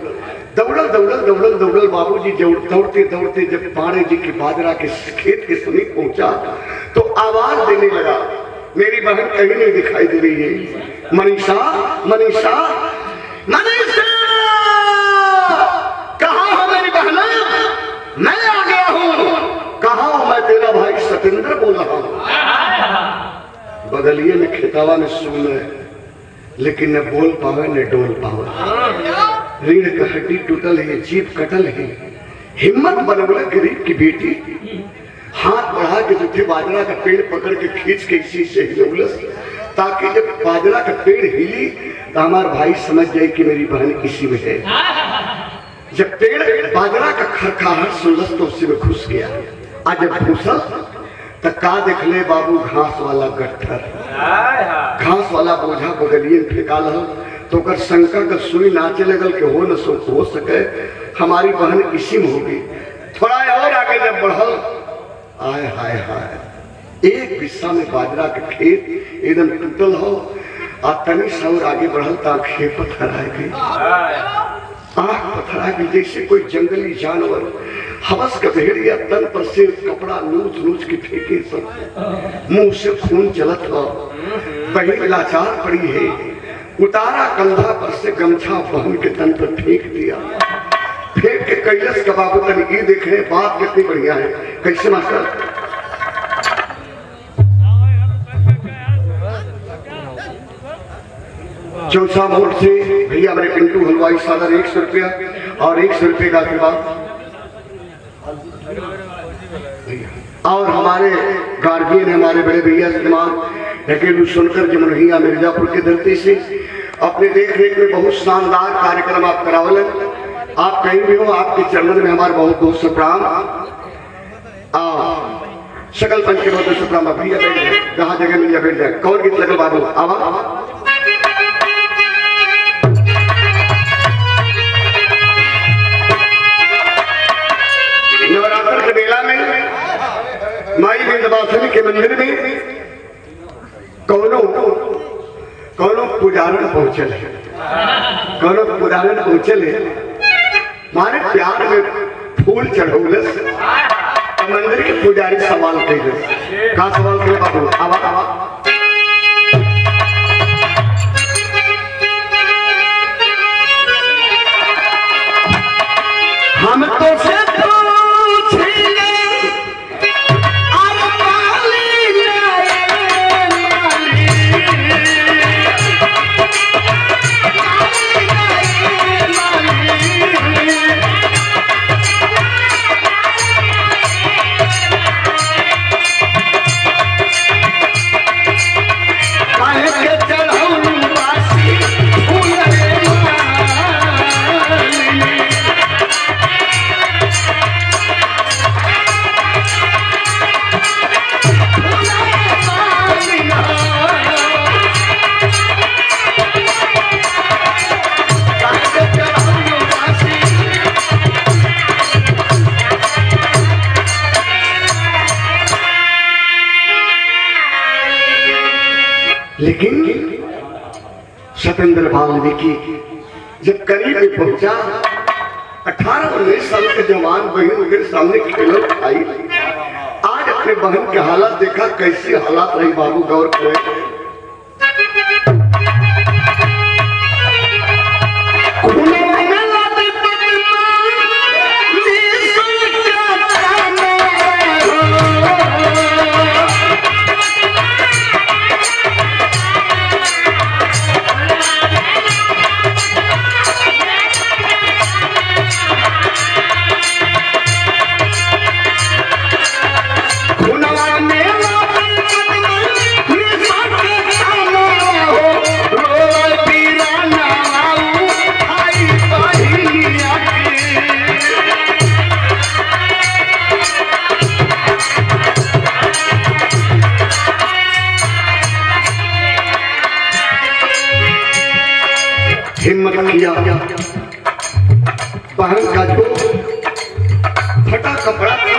Speaker 1: बाबूजी दौड़ते दौड़ते जब पांडे जी के बाजरा के खेत के समीप पहुंचा तो आवाज देने लगा, मेरी बहन कहीं नहीं दिखाई दे रही है। मनीषा मनीषा मनीषा, कहाँ हो मेरी बहन? मैं आ गया हूँ। कहाँ हूँ? मैं तेरा भाई सतेंद्र बोल रहा हूँ। बगलिए में खेतावा में सुन है, लेकिन न बोल पावे न डोल पावे। रीढ़ का हड्डी टूटल है, जीभ कटल है। हिम्मत बनवला गरीब की बेटी, हाथ बढ़ा के दूठे बाजरा का पेड़ पकड़ के खींच के इसी से हिलौलस। ताकि जब बाजरा का पेड़ हिली तो हमारा भाई समझ जाए कि मेरी बहन इसी में है। जब पेड़ बाजरा का खरखाहट सुनलस तो उसी में घुस गया। आज जब घुसल तो का देख ले बाबू, घास वाला गट्ठर, घास वाला बोझा बगलिए में फेंका लल तो कर शंका का सुई नाचे लगल के हो सके हमारी बहन इसी में होगी। थोड़ा और आगे जब बढ़ल, आय हाय हाय, एक हिस्सा में बाजरा के खेत एकदम टूटल हो और तनी सा और आगे बढ़ल तो खेत पथराए गई, आँख पथरा गई जैसे कोई जंगली जानवर हवस का भेड़िया तन पर से कपड़ा नूच नूच के फेंके, सब मुंह से खून चलत हो। बहन लाचार पड़ी है, उतारा कंधा पर से गमछा बहन के तन पर फेंक दिया। फेंक के कैलस का बाबू तनी देख रहे बात कितनी बढ़िया है। कैसे मास्टर? चौसा मोड़ से भैया हमारे पिंटू हलवाई सादर 100 रुपया और 100 रुपये का आशीर्वाद। और हमारे गार्जियन हमारे बड़े भैया श्रीमान सुनकर जमुनहिया मिर्जापुर के धरती से अपने देख रेख में बहुत शानदार कार्यक्रम आप करावलन। आप कहीं भी हो, आपके चरणों में हमारा बहुत बहुत सुप्रणाम। सकल पंच के बहुत सुप्रणाम। भैया जहाँ जगह मिल जाए बैठ जाए। कौन गीत लगे बाबू? आवा नवरात्र के मेला में माई विंध्यवासिनी के मंदिर में कौनो पुजारन पहुंचल है, कौनो पुजारन पहुंचल है, मारे प्यार में फूल चढ़ौलस। मंदिर के पुजारी सवाल कैलस। का सवाल करे बाबू? आवा आवा। हम तो से लेकिन सतेंद्र वाल्मीकि जब करीब में पहुंचा, 18-19 साल के जवान बहन के सामने खेलल खाई। आज अपने बहन के हालात देखा, कैसी हालात रही बाबू, गौर करें। हिम्मत किया, बहन का जो फटा कपड़ा था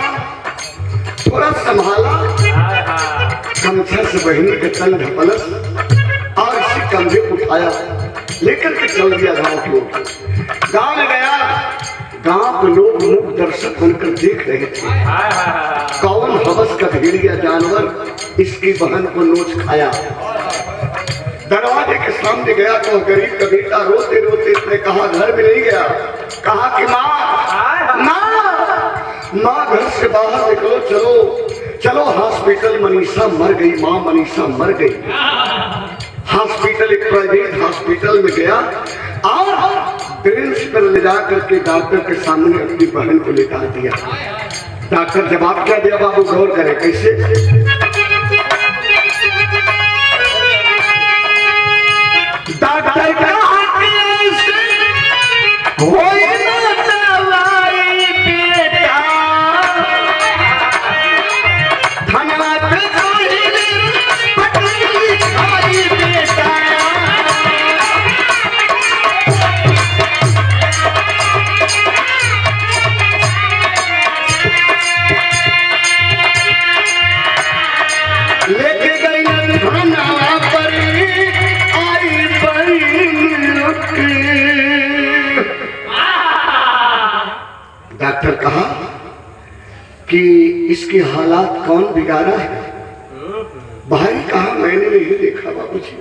Speaker 1: थोड़ा संभाला, गमछा से बहन के तन ढपलस और इसे कंधे उठाया, लेकर के चल दिया गांव की ओर। गांव में गया, गांव के लोग मुख दर्शक बनकर देख रहे थे। कौन हवस का भेड़िया जानवर इसकी बहन को नोच खाया। दरवाजे के सामने गया तो गरीब का बेटा रोते रोते इसने कहा, घर में नहीं गया, कहा कि माँ घर से बाहर निकलो, चलो चलो हॉस्पिटल, मनीषा मर गई, माँ मनीषा मर गई। हॉस्पिटल, एक प्राइवेट हॉस्पिटल में गया और बेंच पर ले जा करके डॉक्टर के सामने अपनी बहन को लेटा दिया। डॉक्टर जवाब क्या दिया बाबू, गौर करें कैसे। डॉक्टर कहा कि ऐसे कोई ना दवाई बेटा, धनवत कोई पटली खाई बेटा। लेके गई धना पर आई बहन के। डॉक्टर कहा कि इसके हालात कौन बिगाड़ा है? भाई कहा मैंने नहीं देखा बाबूजी,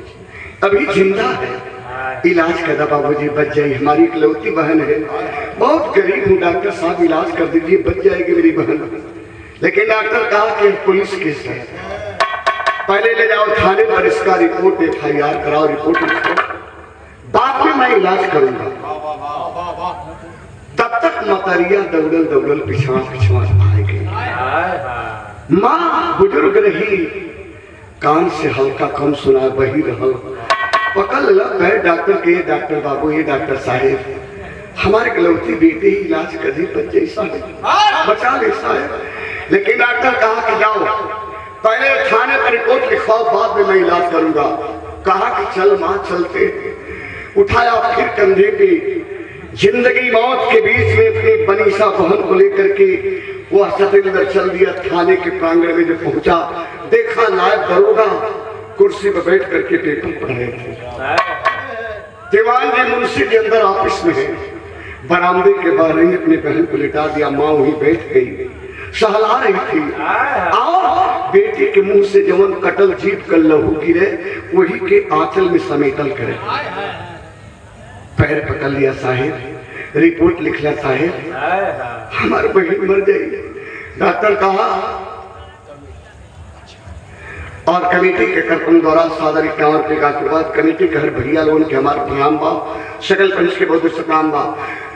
Speaker 1: अभी जिंदा है, इलाज करा बाबूजी, बच जाए, हमारी इकलौती बहन है, बहुत गरीब हूँ डॉक्टर साहब, इलाज कर दीजिए, बच जाएगी मेरी बहन। लेकिन डॉक्टर कहा कि पुलिस केस है, पहले ले जाओ थाने पर, इसका रिपोर्ट FIR कराओ, रिपोर्ट लिखो, बाद में मैं इलाज करूंगा। तब तक मतरिया दौड़ल दौड़ल पिछवा पिछवा आ गई। माँ बुजुर्ग रही, कान से हल्का कम सुना वही रहा, पकड़ लग गए डॉक्टर के, डॉक्टर बाबू, ये डॉक्टर साहेब हमारे इकलौती बेटे ही इलाज कर दी, बच जाए साहेब, बचा ले साहेब। लेकिन डॉक्टर कहा कि जाओ पहले थाने पर रिपोर्ट लिखवाओ, बाद में मैं इलाज करूंगा। कहा कि चल मां चलते। उठाया फिर कंधे पे, जिंदगी मौत के बीच में अपनी बनीसा बहन को लेकर के वह सतेंद्र चल दिया थाने के प्रांगण में। जब पहुंचा देखा नायब दरोगा कुर्सी पर बैठ करके पेपर पढ़ रहे थे। दीवान जी मुंशी के अंदर ऑफिस में है, बरामदे के बाहर ही अपनी बहन को लिटा दिया। माँ वहीं बैठ गई, सहला रही थी, और बेटी के मुंह से जवन कटल जीप कर लहू गिरे वही के आंचल में समेटल करे। पैर पकड़ लिया साहेब, रिपोर्ट लिख लिया साहेब, हमारे बहन मर जाएगी। डॉक्टर कहा और कमेटी के कर्तन द्वारा सादर 51 रुपये का आशीर्वाद, कमेटी के हर भैया लोगों के हमारे प्रणाम बा, सकल पंच के बहुत प्रणाम बा।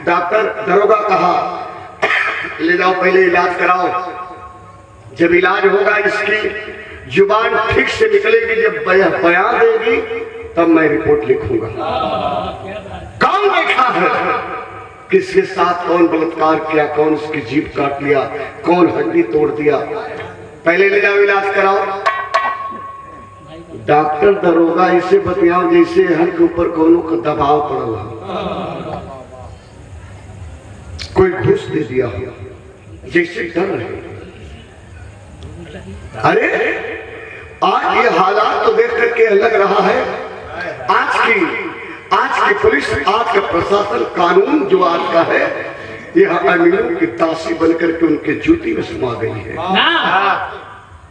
Speaker 1: डॉक्टर दरोगा कहा ले जाओ पहले इलाज कराओ, जब इलाज होगा इसकी जुबान ठीक से निकलेगी, जब बयान देगी तब मैं रिपोर्ट लिखूंगा। कौन देखा है किसके साथ कौन बलात्कार किया, कौन उसकी जीभ काट लिया, कौन हड्डी तोड़ दिया, पहले ले जाओ इलाज कराओ। डॉक्टर दरोगा इसे बतियाओ जैसे हर के ऊपर कोनो का दबाव पड़ा, कोई घूस दे दिया हो, जैसे डर रहे। अरे आज ये हालात तो देख करके लग रहा है आज की पुलिस, आज का प्रशासन, कानून जो आज का है, यह अमीरों की दासी बनकर के उनके जूती में समा गई है।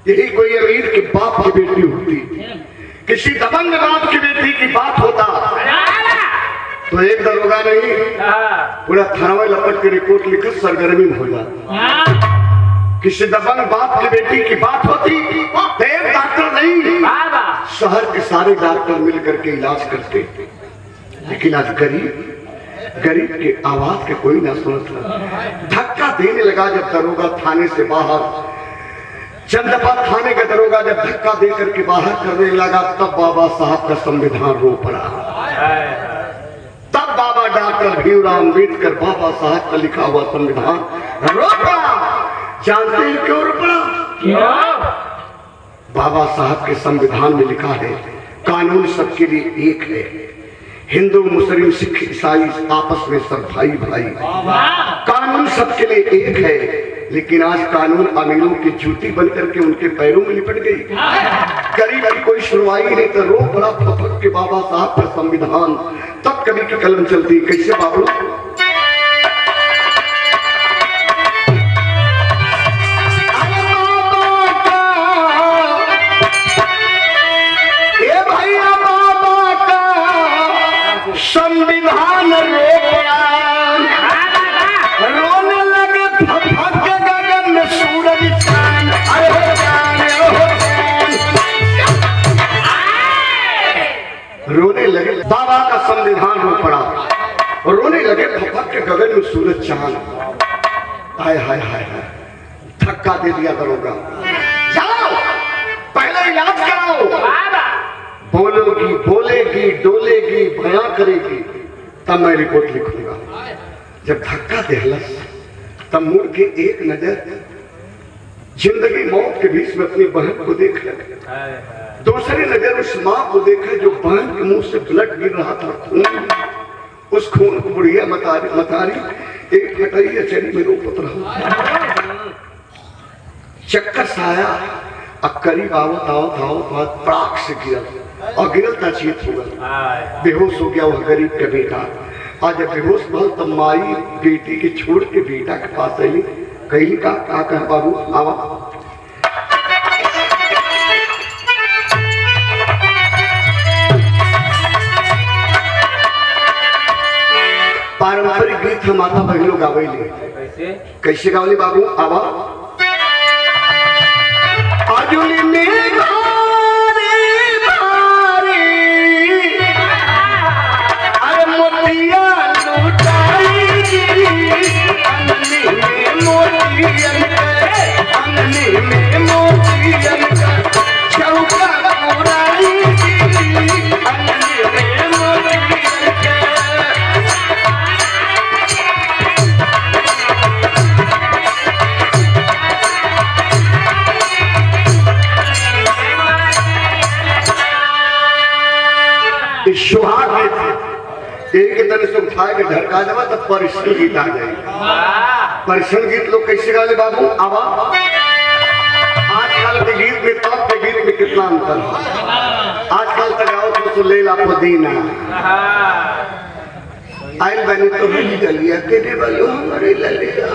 Speaker 1: यही कोई अमीर के बाप की बेटी होती, किसी दबंग बाप की बेटी की बात होता तो एक दरोगा नहीं पूरा थाना लपट के रिपोर्ट लिखकर सरगर्मी में हो जाता। किसी दबंग बाप की बेटी की बात होती तो एक डॉक्टर नहीं, शहर के सारे डॉक्टर मिल करके इलाज करते। लेकिन आज गरीब के आवाज के कोई ना सुनता। धक्का देने लगा जब दरोगा थाने से बाहर, चंदपा थाने का दरोगा जब धक्का दे करके बाहर करने लगा, तब बाबा साहब का संविधान रो पड़ा। तब बाबा डॉक्टर भीमराव अम्बेडकर बाबा साहब का लिखा हुआ संविधान रो पड़ा। जानते हैं क्यों रो पड़ा? बाबा साहब के संविधान में लिखा है कानून सबके लिए एक है, हिंदू मुस्लिम सिख ईसाई आपस में सब भाई भाई, कानून सबके लिए एक है। लेकिन आज कानून अमीरों की जूती बनकर के उनके पैरों में लिपट गई। गरीब की कोई सुनवाई नहीं, तो रो बड़ा फपक के बाबा साहब का संविधान। तब कभी की कलम चलती, कैसे बाबू? संविधान रोने लगे फट के गगन में सूरज चांद, अरे रोने लगे। बाबा का संविधान रो पड़ा, रोने लगे फट के गगन में सूरज चांद। हाय हाय हाय हाय, धक्का दे दिया दरोगा, जाओ पहले इलाज कराओ। बोलोगी, बोलेगी, डोलेगी, बयां करेगी, तब मैं रिपोर्ट लिखूंगा। जब धक्का देहलस तब मुड़ के एक नजर जिंदगी मौत के बीच में अपनी बहन को देख लगे, दूसरी नजर उस माँ को देखा जो बहन के मुंह से ब्लड गिर रहा था, खून। उस खून को बुढ़िया मतारी एक फटैया चरी में रोपत रहा। चक्कर से आया, अब करीब आवत आवत आवत आवत पड़ाक से गिरल और गिरल था चीत हो गया, बेहोश हो गया वह गरीब का बेटा। आज जब बेहोश भल तब माई बेटी के छोड़ के बेटा के पास आई, कहीं का कहा बाबू आवा। पारंपरिक गीत हम माता बहनों गावेली, कैसे गावली बाबू आवा। आजुली में घोरे भारी, अरे मोतिया लुटाई, अंगनी में मोतियन के, अंगनी में मोतियन का चौका पुराई, अंगनी में मोतियन के। सुहाग एक तरह से उठा के झटका देवा तब परिश्रम गीत आ जाएगा। परिश्रम गीत लोग कैसे गाले बाबू आवा। आजकल के गीत में तब के गीत में कितना अंतर है। आजकल तक आओ तो ले ला पुदीना आयल बने तो भी गलिया के वालो हमारे ललिया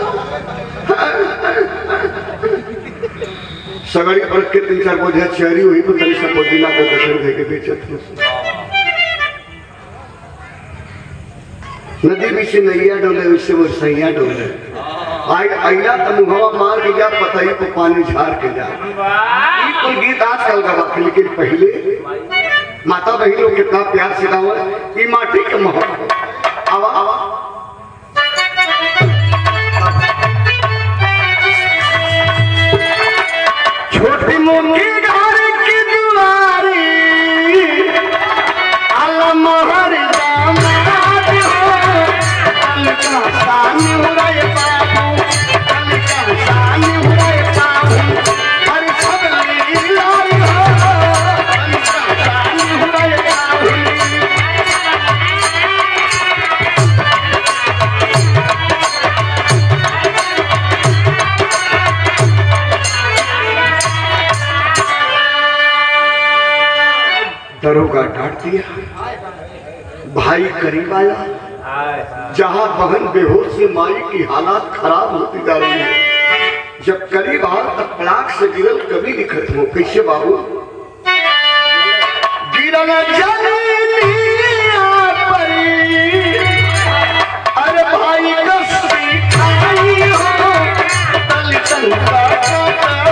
Speaker 1: सगड़ी पर के 3-4 बोझा चेहरी हुई तो तनी सब पुदीना को दर्शन दे के बेचत नदी में से नैया डोले उससे वो सैया डोले। आइला तो मुहवा मार के जा, पतई को पानी झाड़ के जा। ये कोई गीत आजकल का, लेकिन पहले माता बहनों कितना प्यार से गावा। ये माटी के मोहब्बत आवा आवा। छोटी मोटी घर की दुआरी आला महर दरोगा डांट दिया, भाई करीब आया। जहां बहन बेहोश से माई की हालात खराब होती जा रही है, जब करीब आया तब पड़ाक से गिरल कभी नहीं खत्म हो। कैसे बाबू गिरल अरे भाई कसरी खाई हो, दलितन का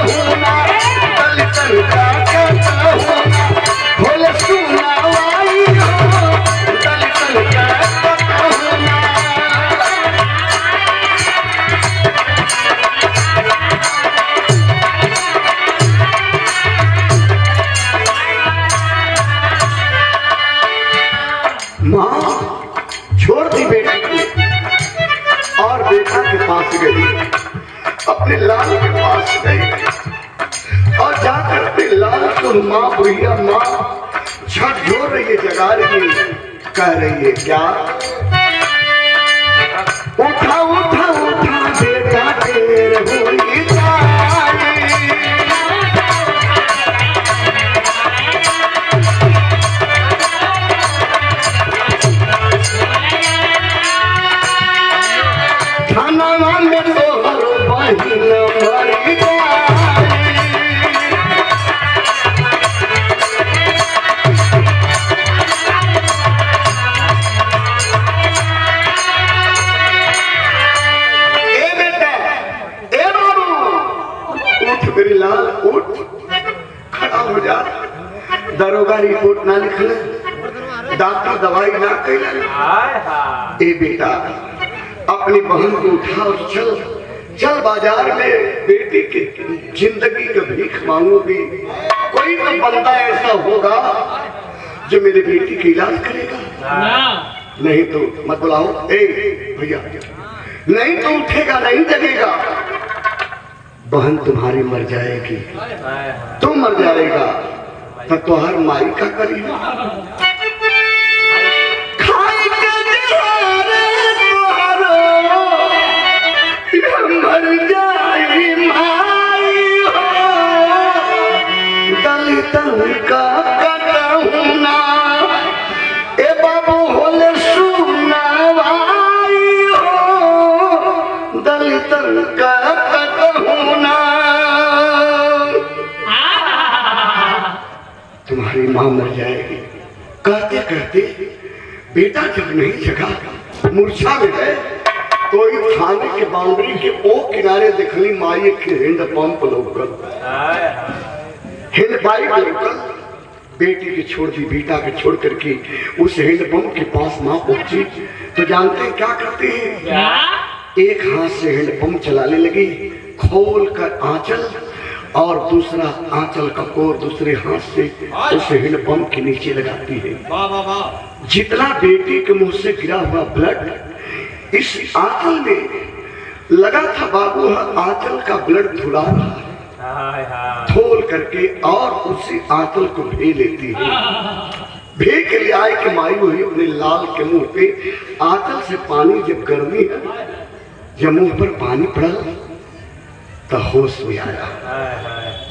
Speaker 1: होना, दलितन का होना, भोले सुनावाई हो, दलितन का होना। माँ छोड़ दी बेटी को और बेटा के पास गई, अपने लाल के पास गई और जाकर अपने लाल को माँ भैया माँ झट जोड़ रही है, जगा रही है, कह रही है क्या उठा उठा उठा बेटा देर हुई जाए। थाना में तो हर बहिन मर जाए। ए बेटा, ए बाबू, उठ मेरी लाल उठ, खड़ा हो जा। दरोगा रिपोर्ट ना लिखले, डॉक्टर दवाई ना कैले। ए बेटा अपनी बहन को उठा और चल चल बाजार में बेटी की जिंदगी का भीख मांगोगी। कोई तो बंदा ऐसा होगा जो मेरे बेटी की इलाज करेगा?
Speaker 2: ना
Speaker 1: नहीं तो मत बुलाओ। ए भैया, नहीं तो उठेगा नहीं जगेगा। बहन तुम्हारी मर जाएगी, तुम मर जाएगा तो तुहार माई का करी खाई के दिहारे तुहारो मर जाई माई हो। दलितन का कटहू ना ए बाबू होले सुनावाई हो। दलितन का कटहू ना। तुम्हारी मां मर जाएगी। कहते कहते बेटा जब नहीं जगा, मूर्छा में गए तो एक थाने के बाउंड्री के ओ किनारे देखली माई के hand pump local, hand bike local. बेटी की छोड़ दी, बेटा के छोड़ करके उस हैंड पंप के पास मां पहुंची तो जानते हैं क्या करते हैं? एक हाथ से हैंड पंप चलाने लगी, खोल कर आंचल और दूसरा आंचल का कोर दूसरे हाथ से उस हैंड पंप के नीचे लगाती है। जितना बेटी के मुंह से गिरा हुआ ब्लड इस आंचल में लगा था, बाबू आंचल का ब्लड धुला रहा, खोल करके और उसी आंचल को भे लेती है। भे के लिए आए कि माई हुई अपने लाल के मुंह पे आंचल से पानी जब गर्मी है, जब मुंह पर पानी पड़ा तो होश में आया,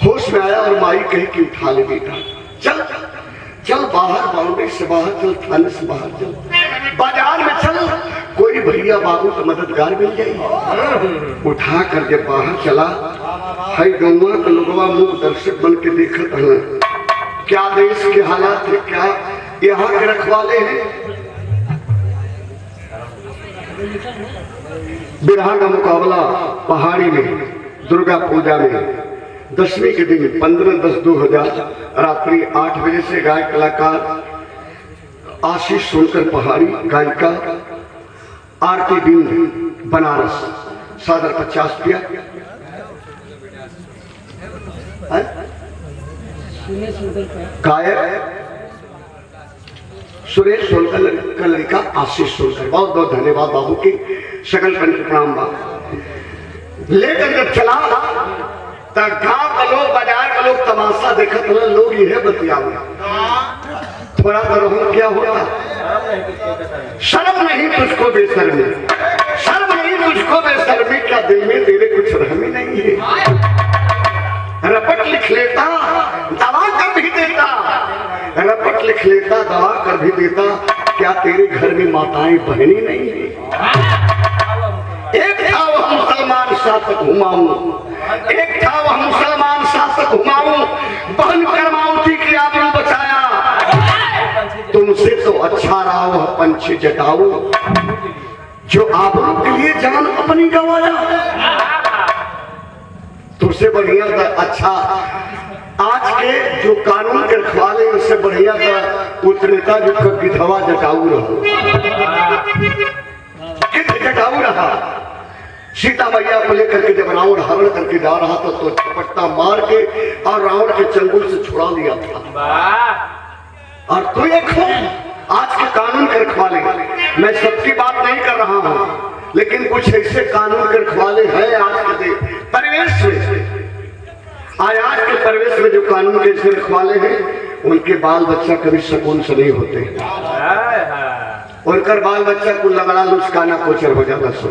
Speaker 1: होश में आया और माई कहे कि उठा ले बेटा, चल चल बाहर, बाउंड्री से बाहर चल, थाने से बाहर चल, बाजार में चल, कोई भैया बाबू का मददगार मिल जाएगी। उठा कर जब बाहर चला, है गौवा का लोगवा मुख दर्शक बन के देखत है क्या देश के हालात है, क्या यहाँ के रखवाले हैं। बिरहा का मुकाबला पहाड़ी में दुर्गा पूजा में 10वीं के दिन 15/10/2000 रात्रि 8 बजे से गायक कलाकार आशीष सोनकर पहाड़ी, गायिका आरती बिंद बनारस, सादर 50 रुपया। गायक सुरेश सोनकर का लड़का आशीष सोनकर। बहुत बहुत धन्यवाद बाबू की, सकल कंठ प्रणाम बाबू। लेकर जब चला तो गांव का लोग, बाजार का लोग तमाशा देखत रहे, लोग यह बतियावे थोड़ा बरहम क्या होता, शर्म नहीं तुझको बेशर्मी, शर्म नहीं तुझको बेशर्मी, क्या दिल में तेरे कुछ रहमी नहीं है। रपट लिख लेता दवा कर भी देता, रपट लिख लेता दवा कर भी देता, क्या तेरे घर में माताएं बहनी नहीं है। एक था वह मुसलमान शासक हुमायूं, एक था वह मुसलमान शासक हुमायूं, बहन करमावती की आबरू बचाया। तुमसे तो अच्छा रहा वह पंछी जटाऊ, जो आबरू के लिए जान अपनी गंवाया। तुमसे बढ़िया था अच्छा आज के जो कानून के रखवाले, उससे बढ़िया था उत्तरेता जो विधवा जटाऊ रहा, जटाऊ रहा। सीता मैया को लेकर के जब रावण हरण करके जा रहा था तो पट्टा मार के और रावण के चंगुल से छुड़ा लिया था। और तो देखो आज के कानून के रखवाले, मैं सबकी बात नहीं कर रहा हूँ, लेकिन कुछ ऐसे कानून के रखवाले हैं आज के परिवेश में, आज के परिवेश में जो कानून के ऐसे रखवाले हैं, उनके बाल बच्चा कभी सुकून से नहीं होते, उनकर बाल बच्चा को लगड़ा लुस्काना कोचर हो जाता। सो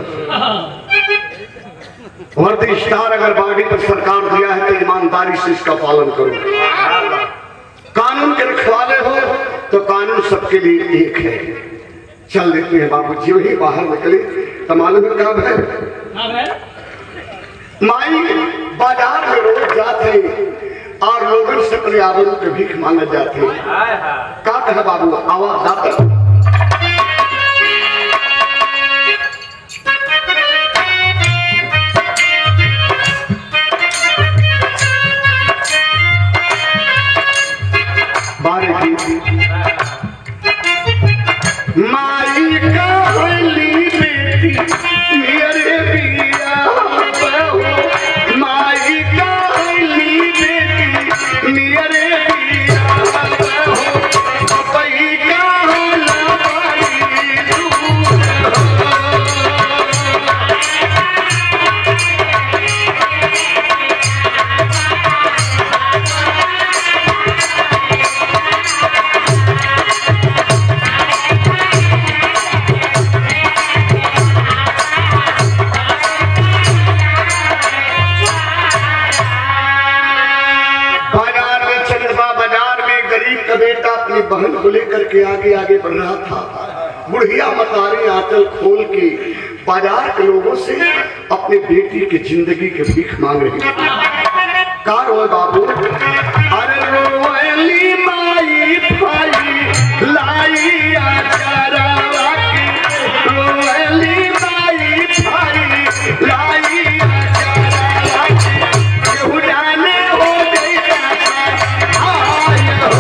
Speaker 1: वर्दी स्टार अगर बॉडी पर सरकार दिया है तो ईमानदारी से इसका पालन करो। कानून के रखवाले हो तो कानून सबके लिए एक है। चल देते हैं बाबू जी, वही बाहर निकले तो मालूम है कब है, माई बाजार में रोज जाते और लोगों से अपने आबरू के भीख मांगे जाते। का कहा बाबू, आवाज आता माई कहली बेटी मेरे बिया बहू, माई कहली बेटी मेरे बिया बहू, अपनी बहन को लेकर के आगे आगे बढ़ रहा था। बुढ़िया मतारी आंचल खोल के बाजार के लोगों से अपनी बेटी की जिंदगी के भीख मांग रही थी। का रो बाबू? अरे रोली माई भाई लाई आचारवा की, रोली माई भाई लाई आचारवा की, केहू जाने हो गई आय हो।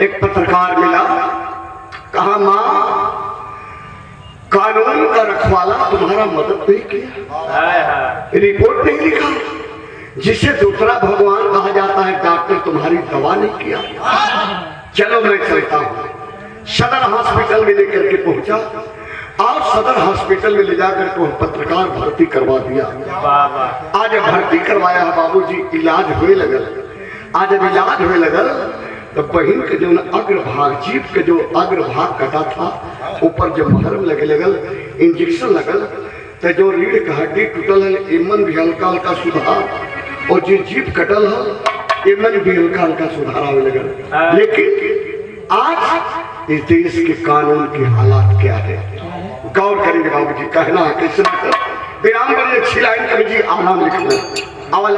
Speaker 1: एक पत्रकार मिला, कहा मां कानून का रखवाला तुम्हारा मदद नहीं किया, रिपोर्ट नहीं लिखा, जिसे दूसरा भगवान कहा जाता है डॉक्टर तुम्हारी दवा नहीं किया। चलो मैं चलता हूं। सदर हॉस्पिटल में लेकर के पहुंचा और सदर हॉस्पिटल में ले जाकर के पत्रकार भर्ती करवा दिया। आज भर्ती करवाया बाबूजी, इलाज हुए लगल। आज जब इलाज हुए लगल तो बहन के जो अग्रभाग, जीभ के जो अग्रभाग कटा था, ऊपर जब महरम लगे लगल, इंजेक्शन लगल, तो जो रीढ़ का हड्डी टूटल है एमन भी हल्का हल्का सुधार, और जो जीभ कटल है एमन भी हल्का हल्का सुधार आवे लगल। लेकिन आज इस देश के कानून के हालात क्या है, गौर करेंगे बाबूजी। कहना है कैसे विराम करिए, अच्छी लाइन करिए, आराम लिखना आवाज।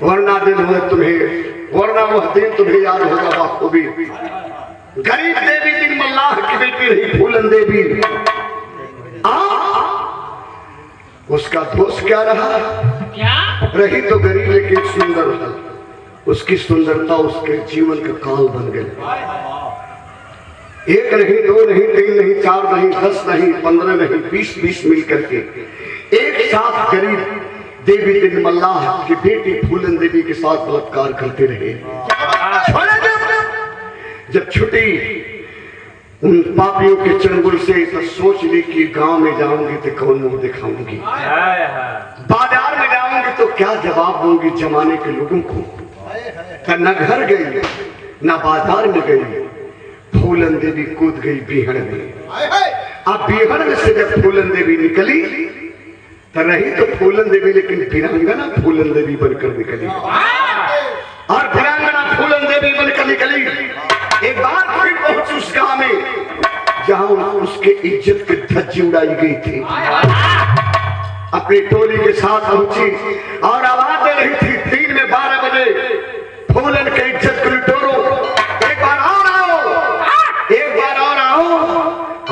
Speaker 1: वरना दिन हुए तुम्हें, वरना वह दिन तुम्हें याद होगा बाखूबी। गरीब देवी दिन मल्लाह की बेटी रही फूलन देवी। उसका दोष क्या रहा?
Speaker 2: क्या
Speaker 1: रही तो गरीब लेकिन सुंदर था। उसकी सुंदरता उसके जीवन का काल बन गई। एक नहीं, दो नहीं, तीन नहीं, चार नहीं, 10 नहीं, 15 नहीं, 20 मिल करके एक साथ गरीब देवी दिन मल्लाह की बेटी फूलन देवी के साथ बलात्कार करते रहे। जब छुट्टी उन पापियों के चंगुल से तो सोच ली कि गांव में जाऊंगी तो कौन मुंह दिखाऊंगी, बाजार में जाऊंगी तो क्या जवाब दूंगी जमाने के लोगों को। न घर गई न बाजार में गई, फूलन देवी कूद गई बीहड़ में। अब बीहड़ में से जब फूलन देवी निकली तो रही तो फूलन देवी लेकिन वीरांगना फूलन देवी बनकर निकली। और वीरांगना फूलन देवी बनकर निकली एक बार फिर पहुंची उस गांव में जहां उसके इज्जत की धज्जी उड़ाई गई थी। अपनी टोली के साथ पहुंची और आवाज दे रही थी 3 में 12 बजे, फूलन के इज्जत को लुटोरो, एक बार और आओ, एक बार और आओ।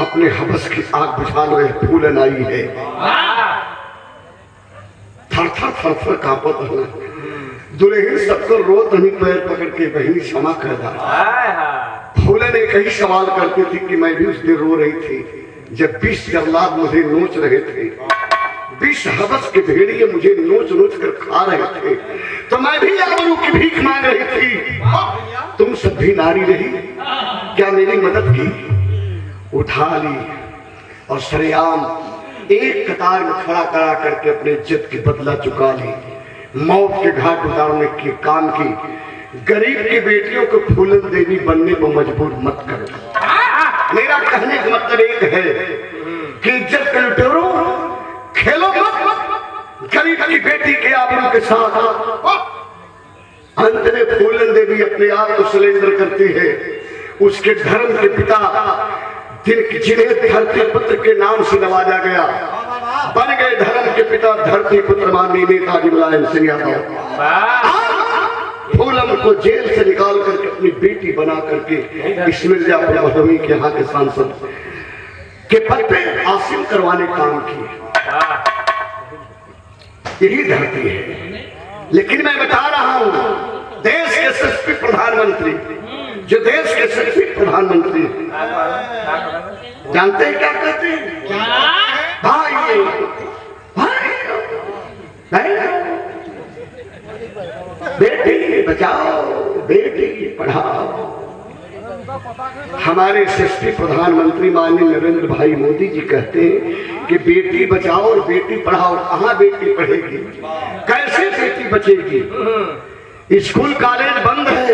Speaker 1: अपने हवस की आग बुझा लो, फूलन आई है। थर थर थर थर कांपत रहना। दुल्हन सबको रोत नहीं पैर पकड़ के बहनी क्षमा कर दा। फूलन एक ही सवाल करती थी कि मैं भी उस दिन रो रही थी जब 20 जल्लाद मुझे नोच रहे थे, 20 हवस के भेड़िए मुझे नोच नोच कर खा रहे थे, तो मैं भी आबरू की भीख मांग रही थी। तुम सब भी नारी रही, क्या मेरी मदद की? उठा ली और सरेआम एक कतार में खड़ा करा करके अपने इज्जत की बदला चुका ली। मौत के घाट उतारने के काम की। गरीब की बेटियों को फूलन देवी बनने पर मजबूर मत करो। मेरा कहने का मतलब एक है कि इज्जत के लुटेरो खेलो मत। गरीब की बेटी के आबरू के साथ अंत में फूलन देवी अपने आप को सरेंडर करती है। उसके धर्म के पिता जिन्हें धरती पुत्र के नाम से नवाजा गया, बन गए धर्म के पिता धरती पुत्र माननीय नेताजी मुलायम सिंह यादव। फूलन को जेल से निकाल करके अपनी बेटी बना करके इस मिर्जापुर भदोही के यहाँ के सांसद के पद पे आसीन करवाने काम किए। यही धरती है। लेकिन मैं बता रहा हूं, देश के यशस्वी प्रधानमंत्री, जो देश के यशस्वी प्रधानमंत्री जानते हैं क्या कहते हैं? भाई बेटी बचाओ बेटी पढ़ाओ। हमारे यशस्वी प्रधानमंत्री माननीय नरेंद्र भाई मोदी जी कहते हैं कि बेटी बचाओ और बेटी पढ़ाओ। कहाँ बेटी पढ़ेगी, कैसे बेटी बचेगी? स्कूल कॉलेज बंद है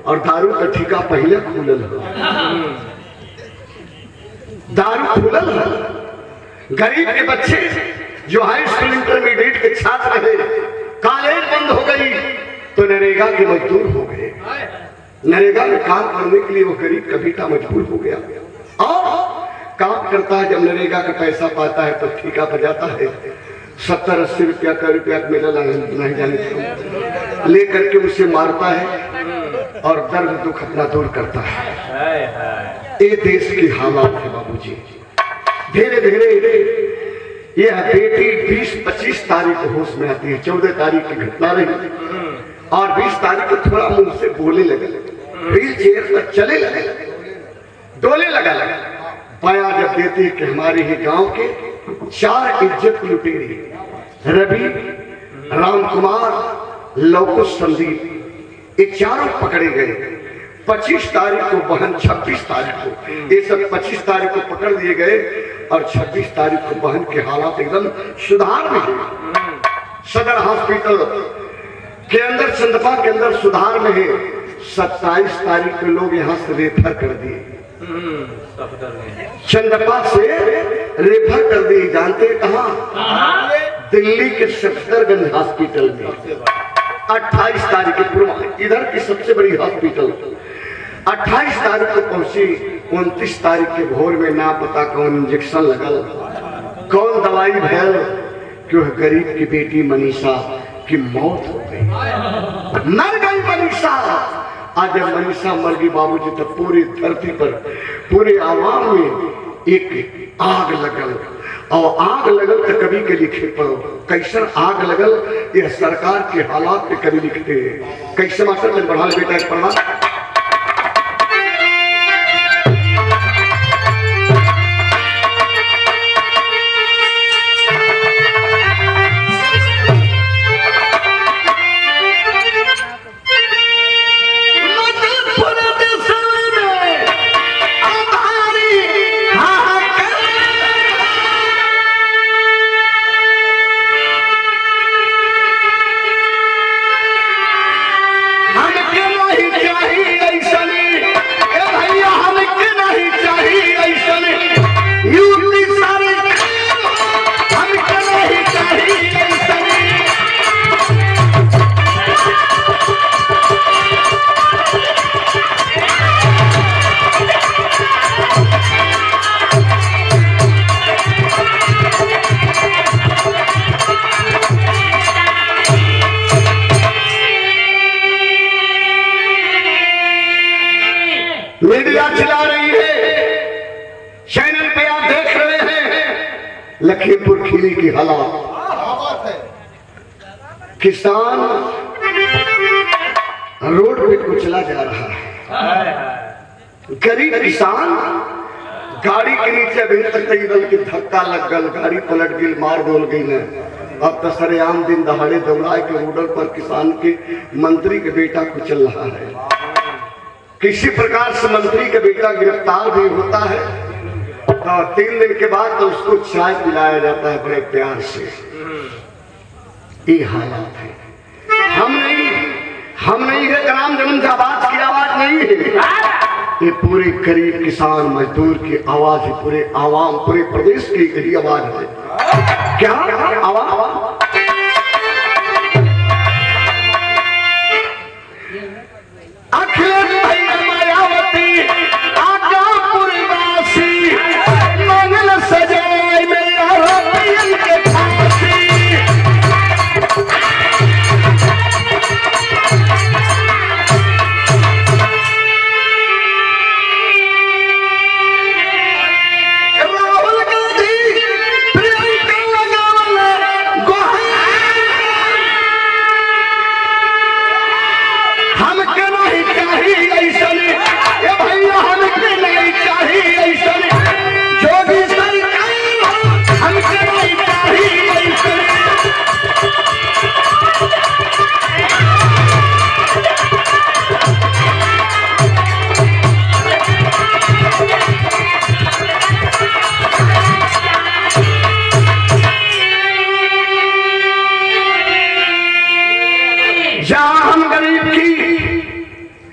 Speaker 1: और दारू का ठेका पहले खुलल है। दारू खुलल है। गरीब के बच्चे जो हाई स्कूल इंटरमीडिएट के छात्र रहे, कॉलेज बंद हो गई तो नरेगा के मजदूर हो गए। नरेगा में काम करने के लिए वो गरीब कबीता मजबूर हो गया और काम करता है। जब नरेगा का पैसा पाता है तो ठेका पर जाता है। 70-80 रुपया का रुपया मेला नहीं जाने ले करके उसे मारता है और दर्द दुख अपना दूर करता है। ये देश की हालात है बाबूजी। धीरे धीरे यह बेटी 20-25 तारीख को होश में आती है। 14 तारीख की घटना रही और 20 तारीख को थोड़ा मुंह से बोले लगे, व्हील चेयर पर चले लगे, डोले लगा। पाया जब देती है कि हमारे ही गांव के 4 इज्जत लुटेरे, रवि, राम कुमार, लवकुश, संदीप, ये चारों पकड़े गए। 25 तारीख को बहन, 26 तारीख को ये सब 25 तारीख को पकड़ लिए गए और 26 तारीख को बहन के हालात एकदम सुधार में है। सदर हॉस्पिटल के अंदर, चंदपा के अंदर सुधार में है। 27 तारीख को लोग यहाँ से रेफर कर दिए, चंदपा से रेफर कर दिए। जानते कहाँ? दिल्ली के सफदरगंज हॉस्पिटल में। 28 तारीख के पूर्व इधर की सबसे बड़ी हॉस्पिटल 28 तारीख को पहुंची। 29 तारीख के भोर में ना पता कौन इंजेक्शन लगल, कौन दवाई भैल, क्यों गरीब की बेटी मनीषा की मौत हो गई। मर गई मनीषा आज जब मनीषा मर गई बाबूजी, तो पूरी धरती पर, पूरे आवाम में एक आग लगल। और आग लगल तो कभी के लिखे पड़ो, कैसन आग लगल यह सरकार के हालात पे कभी लिखते हैं। कैसे मास्टर में बढ़ा बेटा एक पढ़ा। मीडिया चला रही है, चैनल पे आप देख रहे हैं लखीमपुर खीरी की हालात। किसान रोड पे कुचला जा रहा है। गरीब किसान गाड़ी के नीचे अभी तक तक के धक्का लग गल, गाड़ी पलट गई, मार डोल गई न। अब तो सरेआम दिन दहाड़े दौड़ाए के रोड पर किसान के मंत्री के बेटा कुचल रहा है। किसी प्रकार से मंत्री का बेटा गिरफ्तार भी होता है तो 3 दिन के बाद तो उसको चाय पिलाया जाता है बड़े प्यार से। ये हालात है। हम नहीं है ग्राम जमनजाबाद की आवाज नहीं है, ये पूरे गरीब किसान मजदूर की आवाज है, पूरे आवाम, पूरे प्रदेश की यही आवाज है। क्या आवाज?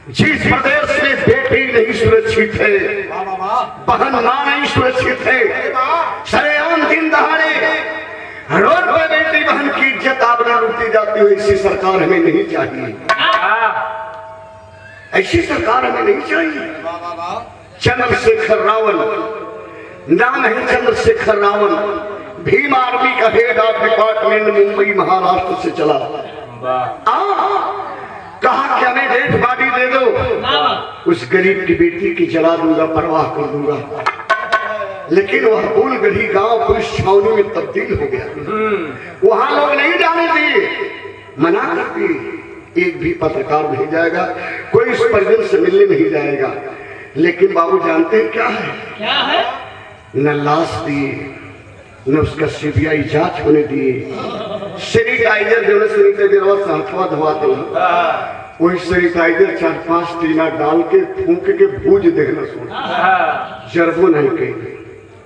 Speaker 1: जिस प्रदेश में बेटी नहीं सुरक्षित है, बहन मां नहीं सुरक्षित है, सरेआम दिन दहाड़े रोड पर बेटी बहन की इज्जत आबरू लूटी जाती है, ऐसी सरकार हमें नहीं चाहिए। ऐसी सरकार हमें नहीं चाहिए। चंद्रशेखर रावल नाम है, चंद्रशेखर रावल भीम आर्मी का head of department Mumbai Maharashtra से चला। कहा कि हमें डेड बॉडी दे दो, उस गरीब की बेटी की जला दूंगा, परवाह कर दूंगा। लेकिन वह फूलगढ़ी गांव पुलिस छावनी में तब्दील हो गया। वहां लोग नहीं जाने दिए, मना कर दिए। एक भी पत्रकार नहीं जाएगा, कोई इस परिजन से मिलने नहीं जाएगा। लेकिन बाबू जानते हैं क्या है? न लाश दिए, न उसका सीबीआई जांच होने दिए। सैनिटाइजर जो सैनिटाइजर से हथवा धोते वही सैनिटाइजर 4-5 टीना डाल के फूंक के भूज देखना सुन, जरबो नहीं कहीं।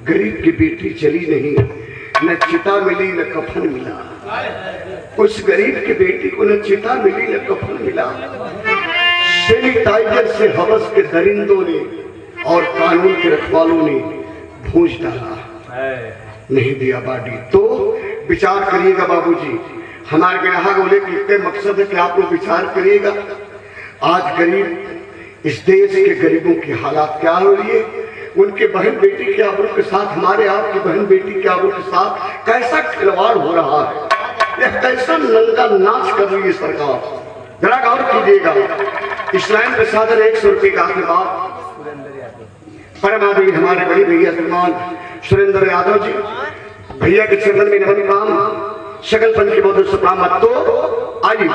Speaker 1: गरीब की बेटी चली नहीं, न चिता मिली न कफन मिला। उस गरीब की बेटी को न चिता मिली न कफन मिला। सैनिटाइजर से हवस के दरिंदों ने और कानून के रखवालों ने भूज डाला, नहीं दिया बॉडी। तो विचार करिएगा बाबूजी, हमारे ग्राहक बोले कि इतने मकसद है कि आप लोग विचार करिएगा। आज गरीब, इस देश के गरीबों की हालात क्या हो रही है, उनके बहन बेटी के आबरू के साथ, हमारे आपकी बहन बेटी के आबरू के साथ कैसा खिलवाड़ हो रहा है, यह कैसा नंगा नाच कर रही है सरकार, जरा गौर कीजिएगा। इस लाइन पे सादर 100 रुपये का आशीर्वाद परम आदमी हमारे बड़े भैया श्रीमान सुरेंद्र यादव जी, भैया के चंदन में नमन काम सकल पंच के बहुत सुप्राम तो आइए